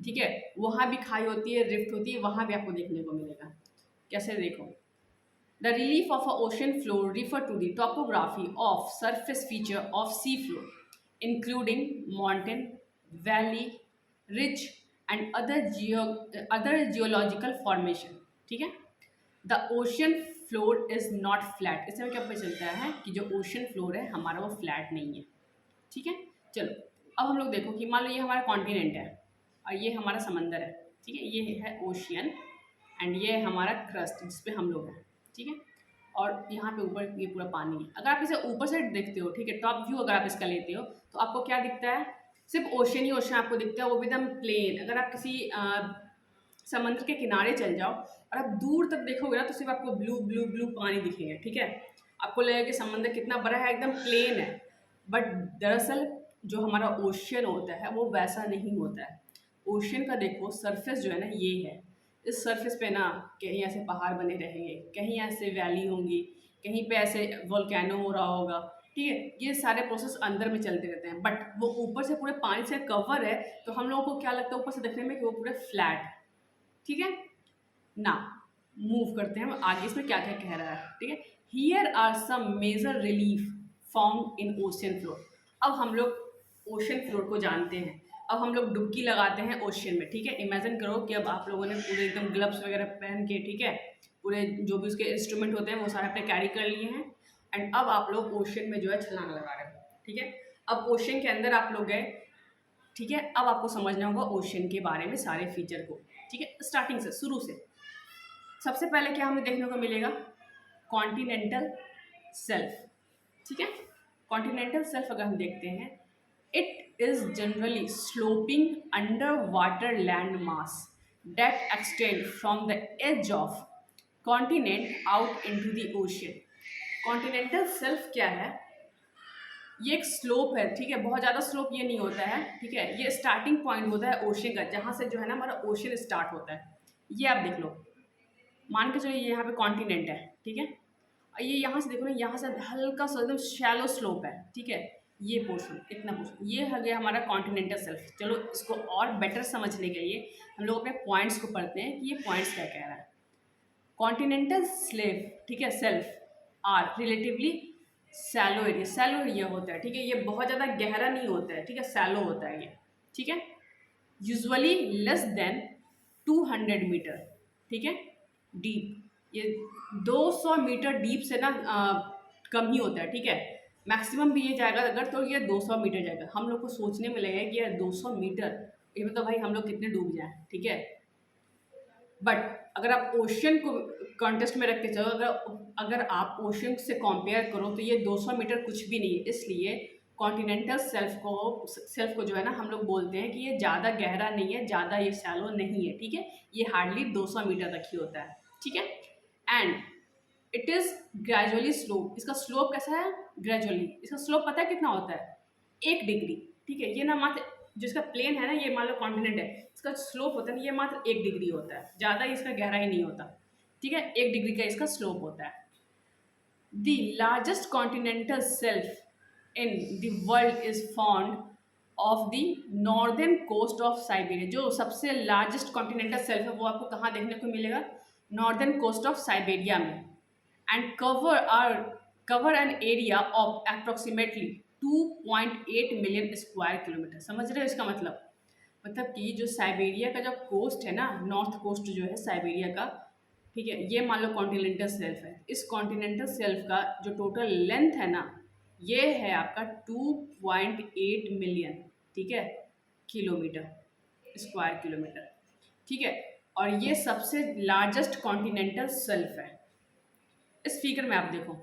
ठीक है, वहाँ भी खाई होती है, रिफ्ट होती है, वहाँ भी आपको देखने को मिलेगा। कैसे देखो, the relief of a ocean floor refer to the topography of surface feature of sea floor including mountain, valley, ridge and other geological formation, ठीक है। The ocean floor is not flat, इसमें क्या पता चलता है कि जो ओशन फ्लोर है हमारा वो फ्लैट नहीं है, ठीक है। चलो अब हम लोग देखो कि मान लो ये हमारा कॉन्टिनेंट है और ये हमारा समंदर है, ठीक है, ये है ओशियन एंड ये है हमारा क्रस्ट जिस पे हम लोग हैं, ठीक है, और यहाँ पे ऊपर ये पूरा पानी है। अगर आप इसे ऊपर से देखते हो, ठीक है, टॉप व्यू अगर आप इसका लेते हो तो आपको क्या दिखता है, सिर्फ ओशन ही ओशन आपको दिखता है, वो भी एकदम प्लेन। अगर आप किसी समंदर के किनारे चल जाओ और आप दूर तक देखोगे ना तो सिर्फ आपको ब्लू ब्लू ब्लू पानी दिखेगा, ठीक है, आपको लगेगा कि समंदर कितना बड़ा है, एकदम प्लेन है। बट दरअसल जो हमारा ओशियन होता है वो वैसा नहीं होता है। ओशियन का देखो सरफेस जो है ना ये है, इस सरफेस पे ना कहीं ऐसे पहाड़ बने रहेंगे, कहीं ऐसे वैली होंगी, कहीं पे ऐसे वोल्केनो हो रहा होगा, ठीक है, ये सारे प्रोसेस अंदर में चलते रहते हैं। बट वो ऊपर से पूरे पानी से कवर है, तो हम लोगों को क्या लगता है ऊपर से देखने में कि वो पूरे फ्लैट है, ठीक है ना। मूव करते हैं हम आगे, इसमें क्या क्या कह रहा है, ठीक है। Here are some major relief found in ocean floor. अब हम लोग ओशियन फ्लोर को जानते हैं, अब हम लोग डुबकी लगाते हैं ओशियन में, ठीक है। इमेजिन करो कि अब आप लोगों ने पूरे एकदम ग्लव्स वगैरह पहन के, ठीक है, पूरे जो भी उसके इंस्ट्रूमेंट होते हैं वो सारे अपने कैरी कर लिए हैं, एंड अब आप लोग ओशियन में जो है छलांग लगा रहे हो, ठीक है। अब ओशियन के अंदर आप लोग गए, ठीक है, अब आपको समझना होगा ओशियन के बारे में सारे फीचर को, ठीक है, स्टार्टिंग से, शुरू से। सबसे पहले क्या हमें देखने को मिलेगा, कॉन्टिनेंटल सेल्फ, ठीक है। कॉन्टिनेंटल सेल्फ अगर हम देखते हैं, it is generally sloping under water land mass that extend from the edge of continent out into the ocean. Continental shelf क्या है, ये एक स्लोप है, ठीक है, बहुत ज़्यादा स्लोप ये नहीं होता है, ठीक है, ये स्टार्टिंग पॉइंट होता है ओशियन का, जहाँ से जो है ना हमारा ओशियन स्टार्ट होता है। ये आप देख लो, मान के चलिए ये यहाँ पे कॉन्टिनेंट है, ठीक है, और ये यहाँ से देखो ना, यहाँ से हल्का सा एकदम शैलो स्लोप है, ठीक है, ये पोर्शन, इतना पोर्शन, ये हो गया हमारा कॉन्टिनेंटल सेल्फ। चलो इसको और बेटर समझने के लिए हम लोग अपने पॉइंट्स को पढ़ते हैं कि ये पॉइंट्स क्या कह रहा है। कॉन्टिनेंटल स्लेव, ठीक है, shelf are relatively shallow area, shallow area होता है, ठीक है, ये बहुत ज़्यादा गहरा नहीं होता है, ठीक है, सैलो होता है ये, ठीक है, यूजुअली लेस देन 200 मीटर, ठीक है, डीप, ये 200 मीटर डीप से ना कम ही होता है, ठीक है, मैक्सिमम भी ये जाएगा अगर तो ये 200 मीटर जाएगा। हम लोग को सोचने में लगेगा कि यार 200 मीटर, ये मतलब भाई हम लोग कितने डूब जाएं, ठीक है, बट अगर आप ओशियन को कॉन्टेस्ट में रख के चलो, अगर आप ओशियन से कंपेयर करो तो ये 200 मीटर कुछ भी नहीं है। इसलिए कॉन्टिनेंटल सेल्फ को जो है ना हम लोग बोलते हैं कि ये ज़्यादा गहरा नहीं है, ज़्यादा ये शैलो नहीं है, ठीक है, ये हार्डली 200 मीटर तक ही होता है, ठीक है, and it is gradually slope. इसका स्लोप कैसा है? ग्रेजुअली। इसका स्लोप पता है कितना होता है? 1 डिग्री, ठीक है, ये ना मात्र जो इसका प्लेन है ना, ये मान लो कॉन्टिनेंट है, इसका स्लोप होता है ना, ये मात्र 1 डिग्री होता है, ज़्यादा इसका गहरा ही नहीं होता, ठीक है, 1 डिग्री का इसका स्लोप होता है। The largest continental shelf in the world is found off the northern coast of Siberia. जो सबसे लार्जेस्ट कॉन्टिनेंटल सेल्फ है वो आपको कहाँ देखने को मिलेगा? नॉर्दर्न कोस्ट ऑफ साइबेरिया में, and cover an area of approximately 2.8 million square kilometre. समझ रहे हो इसका मतलब? मतलब कि जो साइबेरिया का जो कोस्ट है ना, नॉर्थ कोस्ट जो है साइबेरिया का, ठीक है, ये मान लो कॉन्टिनेंटल सेल्फ है। इस कॉन्टिनेंटल सेल्फ का जो टोटल लेंथ है ना, ये है आपका 2.8 मिलियन, ठीक है, किलोमीटर, स्क्वायर किलोमीटर, ठीक है, और ये सबसे लार्जेस्ट कॉन्टिनेंटल सेल्फ है। इस फिगर में आप देखो,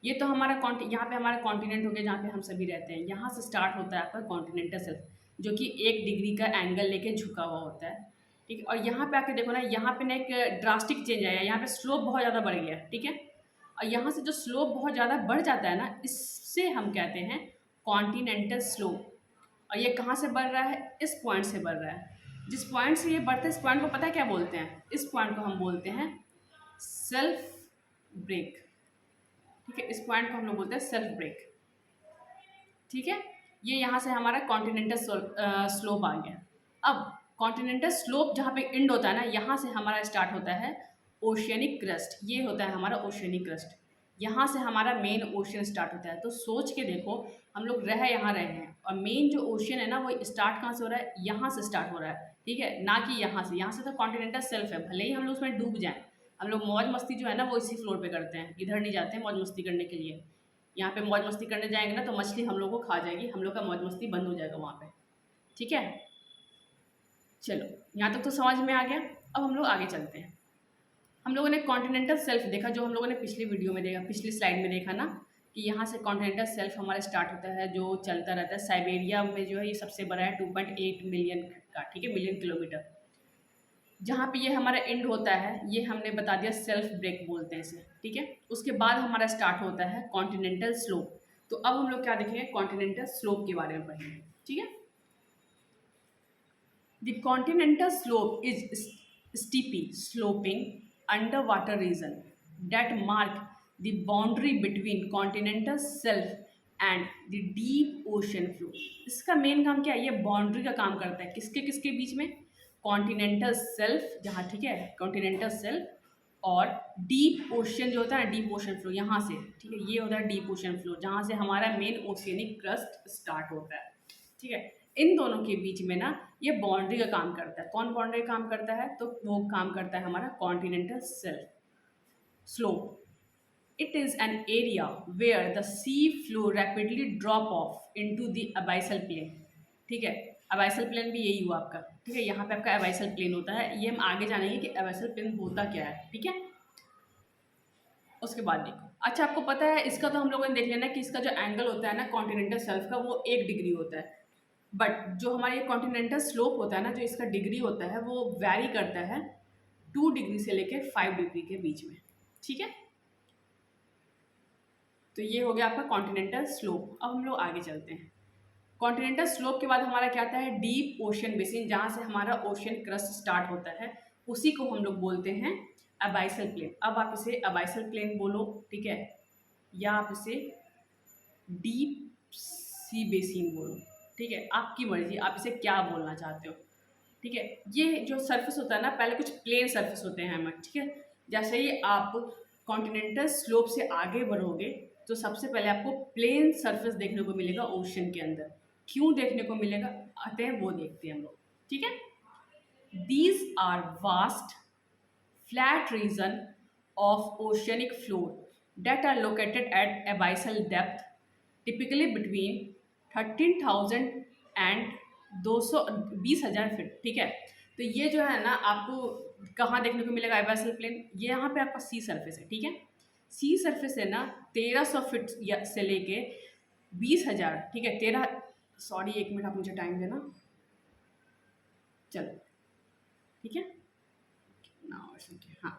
ये तो हमारा यहाँ पे हमारा कॉन्टिनेंट हो गया जहाँ पे हम सभी रहते हैं। यहाँ से स्टार्ट होता है आपका कॉन्टिनेंटल सेल्फ, जो कि 1 डिग्री का एंगल लेके झुका हुआ होता है, ठीक है, और यहाँ पे आके देखो ना, यहाँ पे ना एक ड्रास्टिक चेंज आया, यहाँ पे स्लोप बहुत ज़्यादा बढ़ गया, ठीक है, और यहाँ से जो स्लोप बहुत ज़्यादा बढ़ जाता है ना, इससे हम कहते हैं कॉन्टिनेंटल स्लोप। और ये कहाँ से बढ़ रहा है? इस पॉइंट से बढ़ रहा है। जिस पॉइंट से ये बढ़ता है, इस पॉइंट को पता है क्या बोलते हैं? इस पॉइंट को हम बोलते हैं सेल्फ ब्रेक, ठीक है, इस पॉइंट को हम लोग बोलते हैं सेल्फ ब्रेक, ठीक है, ये यहाँ से हमारा कॉन्टिनेंटल स्लोप आ गया। अब कॉन्टिनेंटल स्लोप जहाँ पे एंड होता है ना, यहाँ से हमारा स्टार्ट होता है ओशियनिक क्रस्ट। ये होता है हमारा ओशियनिक क्रस्ट, यहाँ से हमारा मेन ओशियन स्टार्ट होता है। तो सोच के देखो, हम लोग यहाँ रहे हैं और मेन जो ओशियन है ना वो स्टार्ट कहाँ से हो रहा है? यहाँ से स्टार्ट हो रहा है, ठीक है, ना कि यहाँ से। यहाँ से तो कॉन्टिनेंटल सेल्फ है, भले ही हम लोग उसमें डूब जाएं, हम लोग मौज मस्ती जो है ना वो इसी फ्लोर पे करते हैं, इधर नहीं जाते हैं मौज मस्ती करने के लिए। यहाँ पे मौज मस्ती करने जाएंगे ना तो मछली हम लोग को खा जाएगी, हम लोग का मौज मस्ती बंद हो जाएगा वहाँ पे, ठीक है। चलो यहाँ तक तो समझ में आ गया। अब हम लोग आगे चलते हैं। हम लोगों ने कॉन्टिनेंटल सेल्फ देखा, जो हम लोगों ने पिछली वीडियो में देखा, पिछली स्लाइड में देखा ना, कि यहाँ से कॉन्टिनेंटल सेल्फ हमारा स्टार्ट होता है, जो चलता रहता है साइबेरिया में, जो है ये सबसे बड़ा है 2.8 मिलियन का, ठीक है, मिलियन किलोमीटर। जहाँ पे ये हमारा एंड होता है, ये हमने बता दिया सेल्फ ब्रेक बोलते हैं इसे, ठीक है। उसके बाद हमारा स्टार्ट होता है कॉन्टिनेंटल स्लोप। तो अब हम लोग क्या देखेंगे? कॉन्टिनेंटल स्लोप के बारे में पढ़ेंगे, ठीक है। The continental slope is steeply sloping under water region that mark the boundary between continental shelf and the deep ocean floor। इसका मेन काम क्या है? ये बाउंड्री का काम करता है, किसके किसके बीच में? कॉन्टिनेंटल सेल्फ जहाँ, ठीक है, कॉन्टिनेंटल सेल्फ और डीप ओशन जो होता है ना, डीप ओशन फ्लो, यहाँ से, ठीक है, ये होता है डीप ओशन फ्लो, जहाँ से हमारा मेन ओशियनिक क्रस्ट स्टार्ट होता है, ठीक है। इन दोनों के बीच में ना ये बाउंड्री का काम करता है। कौन बाउंड्री का काम करता है? तो वो काम करता है हमारा continental self slope। It is an area where the sea flow rapidly drop off into the abyssal plain, ठीक है, abyssal plain भी यही हुआ आपका, ठीक है, यहाँ पे आपका abyssal plain होता है। ये हम आगे जानेंगे कि abyssal plain होता क्या है, ठीक है। उसके बाद देखो, अच्छा आपको पता है इसका तो हम लोगों ने देख लेना कि इसका जो एंगल होता है ना कॉन्टिनेंटल सेल्फ का, वो 1 डिग्री होता है, बट जो हमारा ये कॉन्टिनेंटल स्लोप होता है ना, जो इसका डिग्री होता है वो वैरी करता है 2 डिग्री से लेकर 5 डिग्री के बीच में, ठीक है। तो ये हो गया आपका कॉन्टिनेंटल स्लोप। अब हम लोग आगे चलते हैं। कॉन्टिनेंटल स्लोप के बाद हमारा क्या आता है? डीप ओशन बेसिन, जहाँ से हमारा ओशन क्रस्ट स्टार्ट होता है, उसी को हम लोग बोलते हैं अबाइसल प्लेन। अब आप इसे अबाइसल प्लेन बोलो, ठीक है, या आप इसे डीप सी बेसिन बोलो, ठीक है, आपकी मर्जी, आप इसे क्या बोलना चाहते हो। ठीक है, ये जो सरफेस होता है ना, पहले कुछ प्लेन सरफेस होते हैं हमारे, ठीक है। जैसे ही आप कॉन्टिनेंटल स्लोप से आगे बढ़ोगे तो सबसे पहले आपको प्लेन सरफेस देखने को मिलेगा ओशन के अंदर। क्यों देखने को मिलेगा, आते हैं वो देखते हैं हम लोग, ठीक है। These are vast flat region of oceanic floor that are located at abyssal depth, typically between 13,000 and 220,000 feet, ठीक है। तो ये जो है ना आपको कहाँ देखने को मिलेगा एबाइसल प्लेन, ये यहाँ पे आपका सी सरफेस है, ठीक है। सी सरफेस है ना 1300 फीट से लेके 20,000, ठीक है, 13, सॉरी एक मिनट आप मुझे टाइम देना, चलो ठीक है ना, हाँ,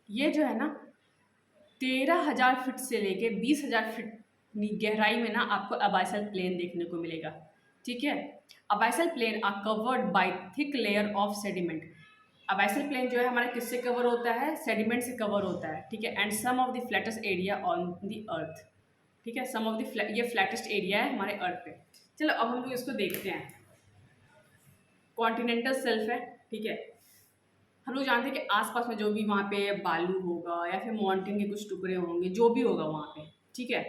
ये जो है ना 13,000 फीट से लेके 20,000 फीट गहराई में ना आपको अबाइसल प्लेन देखने को मिलेगा, ठीक है। Abyssal plain are covered by thick layer of sediment. Abyssal plain जो है हमारा किससे कवर होता है, सेडिमेंट से कवर होता है, ठीक है। And some of the flattest area on the earth, ठीक है, सम ऑफ द ये फ्लैटेस्ट एरिया है हमारे अर्थ पे। चलो अब हम लोग इसको देखते हैं। कॉन्टिनेंटल सेल्फ है, ठीक है। हम लोग जानते हैं कि आसपास में जो भी वहाँ पे बालू होगा या फिर माउंटेन के कुछ टुकड़े होंगे, जो भी होगा वहाँ पे, ठीक है,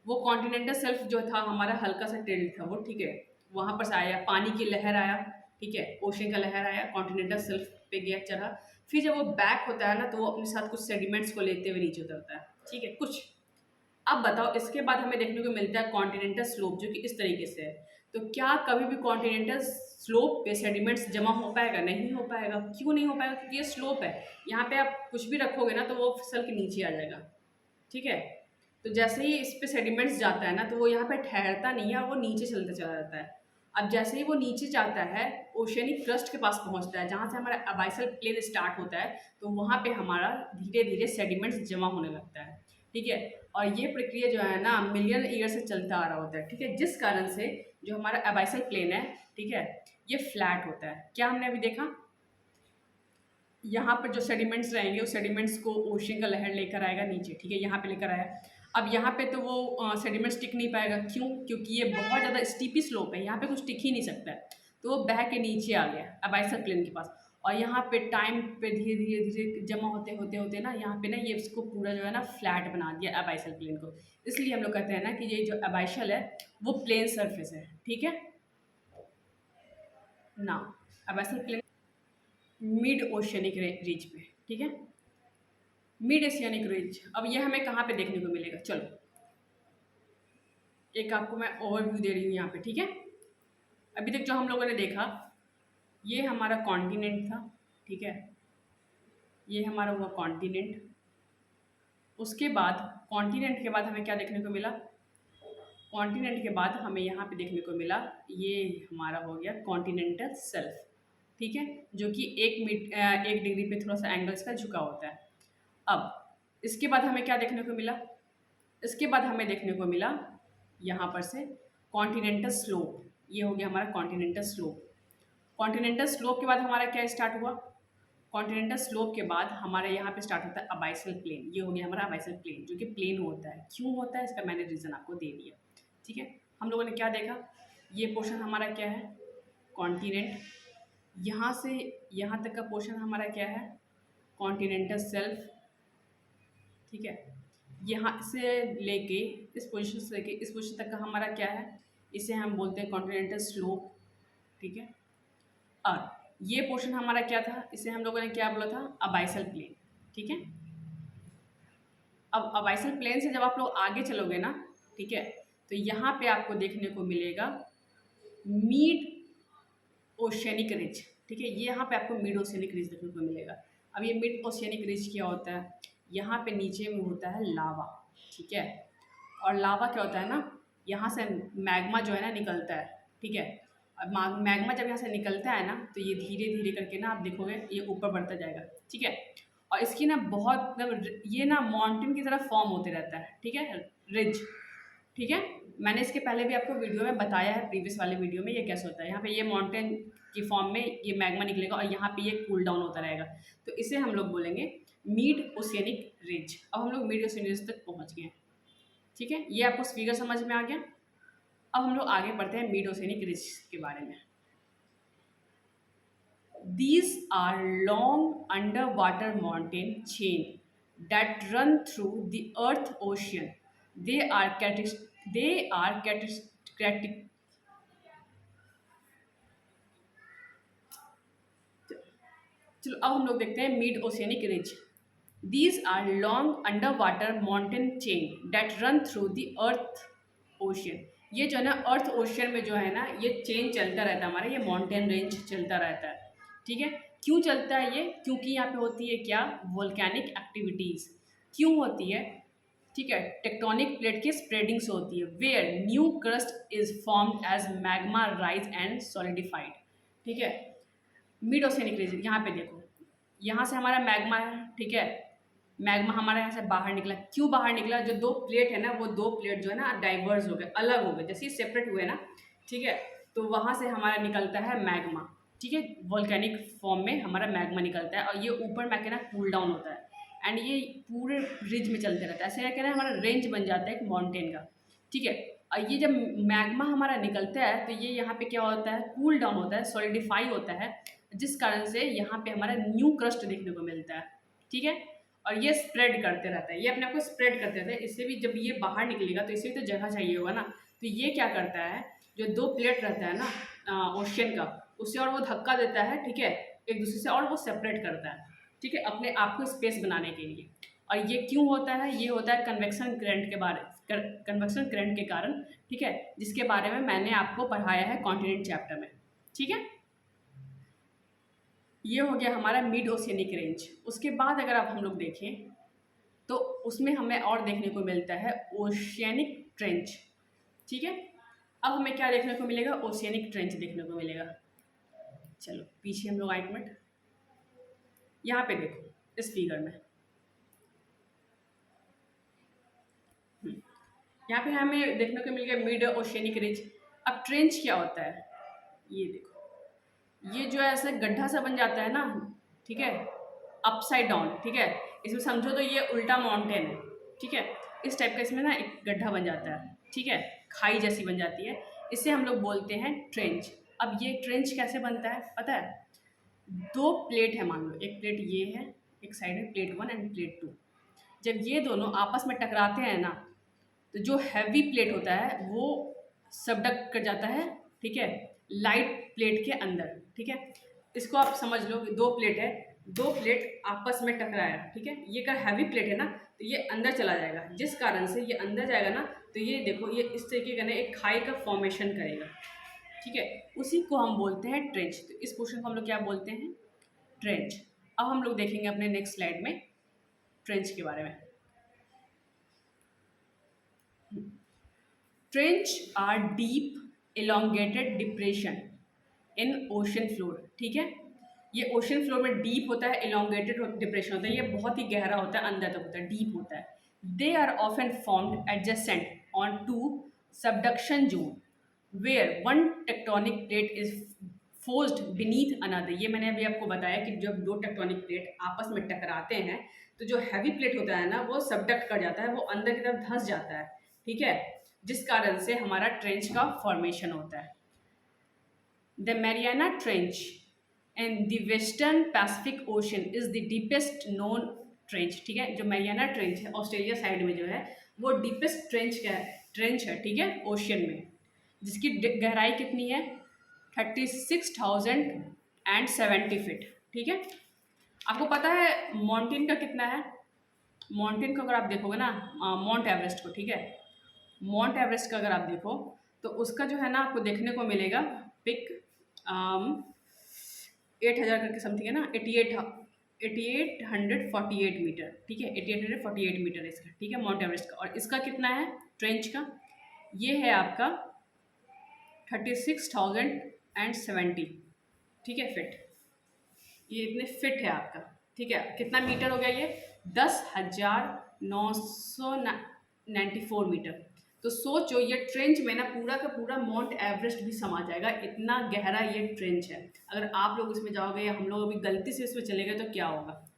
वो कॉन्टिनेंटल सेल्फ जो था हमारा हल्का सा टिल्ट था वो, ठीक है, वहाँ पर से आया, पानी की लहर आया, ठीक है, ओशन का लहर आया, कॉन्टिनेंटल सेल्फ पे गया चढ़ा, फिर जब वो बैक होता है ना तो वो अपने साथ कुछ सेडिमेंट्स को लेते हुए नीचे उतरता है, ठीक है, कुछ। अब बताओ इसके बाद हमें देखने को मिलता है कॉन्टिनेंटल स्लोप, जो कि इस तरीके से है। तो क्या कभी भी कॉन्टिनेंटल स्लोप पे सेडिमेंट्स जमा हो पाएगा, नहीं हो पाएगा। क्यों नहीं हो पाएगा, क्योंकि ये स्लोप है, यहाँ पे आप कुछ भी रखोगे ना तो वो फिसल के नीचे आ जाएगा, ठीक है। तो जैसे ही इस पे सेडिमेंट्स जाता है ना तो वो यहाँ पे ठहरता नहीं है, वो नीचे चलता चला जाता है। अब जैसे ही वो नीचे जाता है ओशियनिक क्रस्ट के पास पहुँचता है, जहाँ से हमारा अबाइसल प्लेन स्टार्ट होता है, तो वहाँ पे हमारा धीरे धीरे सेडिमेंट्स जमा होने लगता है, ठीक है। और ये प्रक्रिया जो है ना मिलियन ईयर से चलता आ रहा होता है, ठीक है, जिस कारण से जो हमारा अबाइसल प्लेन है, ठीक है, ये फ्लैट होता है। क्या हमने अभी देखा, यहाँ पर जो सेडिमेंट्स रहेंगे उस सेडिमेंट्स को ओशन का लहर लेकर आएगा नीचे, ठीक है, यहाँ पे लेकर आया। अब यहाँ पे तो वो सेडिमेंट्स टिक नहीं पाएगा, क्यों, क्योंकि ये बहुत ज़्यादा स्टीपी स्लोप है, यहाँ पे कुछ टिक ही नहीं सकता है, तो वो बह के नीचे आ गया अबाइसल प्लेन के पास। और यहाँ पे टाइम पे धीरे धीरे धीरे जमा होते होते होते ना यहाँ पे ना ये इसको पूरा जो है ना फ्लैट बना दिया अबाइसल प्लेन को। इसलिए हम लोग कहते हैं ना कि ये जो अबाइसल है वो प्लेन सरफेस है, ठीक है ना। अबाइसल प्लेन मिड ओशियनिक रीच पे, ठीक है, मिड एशियानिक रीच। अब ये हमें कहाँ पे देखने को मिलेगा, चलो एक आपको मैं ओवरव्यू दे रही हूँ यहाँ पे, ठीक है। अभी तक जो हम लोगों ने देखा ये हमारा कॉन्टिनेंट था, ठीक है, ये हमारा हुआ कॉन्टिनेंट। उसके बाद कॉन्टिनेंट के बाद हमें क्या देखने को मिला, कॉन्टिनेंट के बाद हमें यहाँ पे देखने को मिला ये हमारा हो गया कॉन्टिनेंटल सेल्फ, ठीक है, जो कि 1 डिग्री पे थोड़ा सा एंगल्स का झुका होता है। अब इसके बाद हमें क्या देखने को मिला, इसके बाद हमें देखने को मिला यहाँ पर से कॉन्टिनेंटल स्लोप, ये हो गया हमारा कॉन्टिनेंटल स्लोप। कॉन्टिनेंटल स्लोप के बाद हमारा क्या स्टार्ट हुआ, कॉन्टिनेंटल स्लोप के बाद हमारे यहाँ पे स्टार्ट होता है अबाइसल प्लेन, ये हो गया हमारा अबाइसल प्लेन, जो कि प्लेन होता है। क्यों होता है इसका मैंने रीज़न आपको दे दिया, ठीक है। हम लोगों ने क्या देखा, ये पोर्शन हमारा क्या है, कॉन्टिनेंट, यहाँ से यहाँ तक का पोर्शन हमारा क्या है, कॉन्टिनेंटल सेल्फ, ठीक है। यहाँ से लेके इस पोजीशन से लेके इस पोजीशन तक का हमारा क्या है, इसे हम बोलते हैं कॉन्टिनेंटल स्लोप, ठीक है। और ये पोर्शन हमारा क्या था, इसे हम लोगों ने क्या बोला था, अबाइसल प्लेन, ठीक है। अब अबाइसल प्लेन से जब आप लोग आगे चलोगे ना, ठीक है, तो यहाँ पे आपको देखने को मिलेगा मिड ओशियनिक रिज, ठीक है, ये यहाँ पे आपको मिड ओशियनिक रिज देखने को मिलेगा। अब ये मिड ओशियनिक रिज क्या होता है, यहाँ पे नीचे में होता है लावा, ठीक है। और लावा क्या होता है ना, यहाँ से मैग्मा जो है ना निकलता है, ठीक है। अब मैग्मा जब यहाँ से निकलता है ना तो ये धीरे धीरे करके ना आप देखोगे ये ऊपर बढ़ता जाएगा, ठीक है। और इसकी ना बहुत मतलब ये ना माउंटेन की तरह फॉर्म होते रहता है, ठीक है, रिज, ठीक है। मैंने इसके पहले भी आपको वीडियो में बताया है, प्रीवियस वाले वीडियो में, ये कैसे होता है। यहाँ पे ये माउंटेन की फॉर्म में ये मैग्मा निकलेगा और यहाँ पे ये कूल डाउन होता रहेगा, तो इसे हम लोग बोलेंगे मिड ओशियनिक रिज। अब हम लोग मिड ओशियनिक रिज तक पहुँच गए हैं, ठीक है, ये आपको फिगर समझ में आ गया। अब हम लोग आगे बढ़ते हैं मिड ओशियनिक रिज के बारे में। These are long underwater mountain chain that run through the Earth ocean. They are catastrophic. चलो अब हम लोग देखते हैं mid oceanic ridge. These are long underwater mountain chain that run through the Earth ocean. ये जो है ना अर्थ ओशियन में जो है ना ये चेन चलता रहता है हमारा, ये माउंटेन रेंज चलता रहता है। ठीक है, क्यों चलता है ये? क्योंकि यहाँ पे होती है क्या, वोल्केनिक एक्टिविटीज़। क्यों होती है? ठीक है, टेक्टोनिक प्लेट की स्प्रेडिंग्स होती है, where new crust is formed as magma rise and solidified. ठीक है, मिड ओशियनिक रीजन यहाँ पे देखो, यहाँ से हमारा मैग्मा है। ठीक है, मैग्मा हमारे यहाँ से बाहर निकला। क्यों बाहर निकला? जो दो प्लेट है ना, वो दो प्लेट जो है ना डाइवर्स हो गए, अलग हो गए, जैसे ही सेपरेट हुए ना। ठीक है, तो वहाँ से हमारा निकलता है मैग्मा। ठीक है, वोल्केनिक फॉर्म में हमारा मैग्मा निकलता है और ये ऊपर में कहना कूल डाउन होता है एंड ये पूरे रिज में चलते रहता है। ऐसे कहना हमारा रेंज बन जाता है एक माउंटेन का। ठीक है, और ये जब मैग्मा हमारा निकलता है तो ये यहाँ पे क्या होता है, कूल डाउन होता है, सॉलिडिफाई होता है, जिस कारण से यहाँ पे हमारा न्यू क्रस्ट देखने को मिलता है। ठीक है, और ये स्प्रेड करते रहता है, ये अपने आप को स्प्रेड करते रहता है। इससे भी जब ये बाहर निकलेगा तो इसे भी तो जगह चाहिए होगा ना, तो ये क्या करता है, जो दो प्लेट रहता है ना ओशियन का, उससे और वो धक्का देता है। ठीक है, एक दूसरे से, और वो सेपरेट करता है। ठीक है, अपने आप को स्पेस बनाने के लिए। और ये क्यों होता है? ये होता है कन्वेक्शन करंट के कन्वेक्शन करंट के कारण। ठीक है, जिसके बारे में मैंने आपको पढ़ाया है कॉन्टिनेंट चैप्टर में। ठीक है, ये हो गया हमारा मिड ओशियनिक रेंज। उसके बाद अगर आप हम लोग देखें तो उसमें हमें और देखने को मिलता है ओशियनिक ट्रेंच। ठीक है, अब हमें क्या देखने को मिलेगा, ओशियनिक ट्रेंच देखने को मिलेगा। चलो पीछे हम लोग 8 मिनट, यहाँ पे देखो इस फिगर में, यहाँ पे हमें देखने को मिल गया मिड ओशियनिक रिज। अब ट्रेंच क्या होता है, ये देखो, ये जो है ऐसा गड्ढा सा बन जाता है ना। ठीक है, अपसाइड डाउन। ठीक है, इसमें समझो तो ये उल्टा माउंटेन है। ठीक है, इस टाइप का इसमें ना एक गड्ढा बन जाता है। ठीक है, खाई जैसी बन जाती है, इसे हम लोग बोलते हैं ट्रेंच। अब ये ट्रेंच कैसे बनता है पता है? दो प्लेट है, मान लो एक प्लेट ये है, एक साइड है प्लेट 1 एंड प्लेट 2। जब ये दोनों आपस में टकराते हैं ना, तो जो हैवी प्लेट होता है वो सबडक्ट कर जाता है। ठीक है, लाइट प्लेट के अंदर। ठीक है, इसको आप समझ लो कि दो प्लेट है, दो प्लेट आपस में टकराया। ठीक है, ये अगर हैवी प्लेट है ना तो ये अंदर चला जाएगा, जिस कारण से ये अंदर जाएगा ना तो ये देखो ये इस तरीके का ना एक खाई का फॉर्मेशन करेगा। ठीक है, उसी को हम बोलते हैं ट्रेंच। तो इस पोर्शन को हम लोग क्या बोलते हैं, ट्रेंच। अब हम लोग देखेंगे अपने नेक्स्ट स्लाइड में ट्रेंच के बारे में। Trench are deep elongated depression in ocean floor. ठीक है, ये ओशन फ्लोर में डीप होता है, elongated डिप्रेशन होता है, ये बहुत ही गहरा होता है, अंदर तक होता है, डीप होता है। They are often formed adjacent on to subduction zone where one tectonic plate is forced beneath another. ये मैंने अभी आपको बताया कि जब दो टेक्टोनिक प्लेट आपस में टकराते हैं तो जो हैवी प्लेट होता है ना वो सबडक्ट कर जाता है, वो अंदर की तरफ धंस जाता है। ठीक है, जिस कारण से हमारा ट्रेंच का फॉर्मेशन होता है। The Mariana trench in the western Pacific ocean is the deepest known trench. ठीक है, जो मैरियाना ट्रेंच है ऑस्ट्रेलिया साइड में जो है वो डीपेस्ट ट्रेंच है। ठीक है, ओशन में, जिसकी गहराई कितनी है, 36,070 फीट। ठीक है, आपको पता है माउंटेन का कितना है? माउंटेन को अगर आप देखोगे ना, माउंट एवरेस्ट को, ठीक है, माउंट एवरेस्ट का अगर आप देखो तो उसका जो है ना आपको देखने को मिलेगा पिक 8,000 करके समथिंग है ना, 8848 मीटर। ठीक है, 8848 मीटर है इसका। ठीक है, माउंट एवरेस्ट का। और इसका कितना है ट्रेंच का? ये है आपका 36,070। ठीक है, फिट, ये इतने फिट है आपका। ठीक है, कितना मीटर हो गया ये? 10,994 मीटर। तो सोचो ये ट्रेंच में ना पूरा का पूरा माउंट एवरेस्ट भी समा जाएगा, इतना गहरा ये ट्रेंच है। अगर आप लोग इसमें जाओगे या हम लोग अभी गलती से इसमें चले गए तो क्या होगा?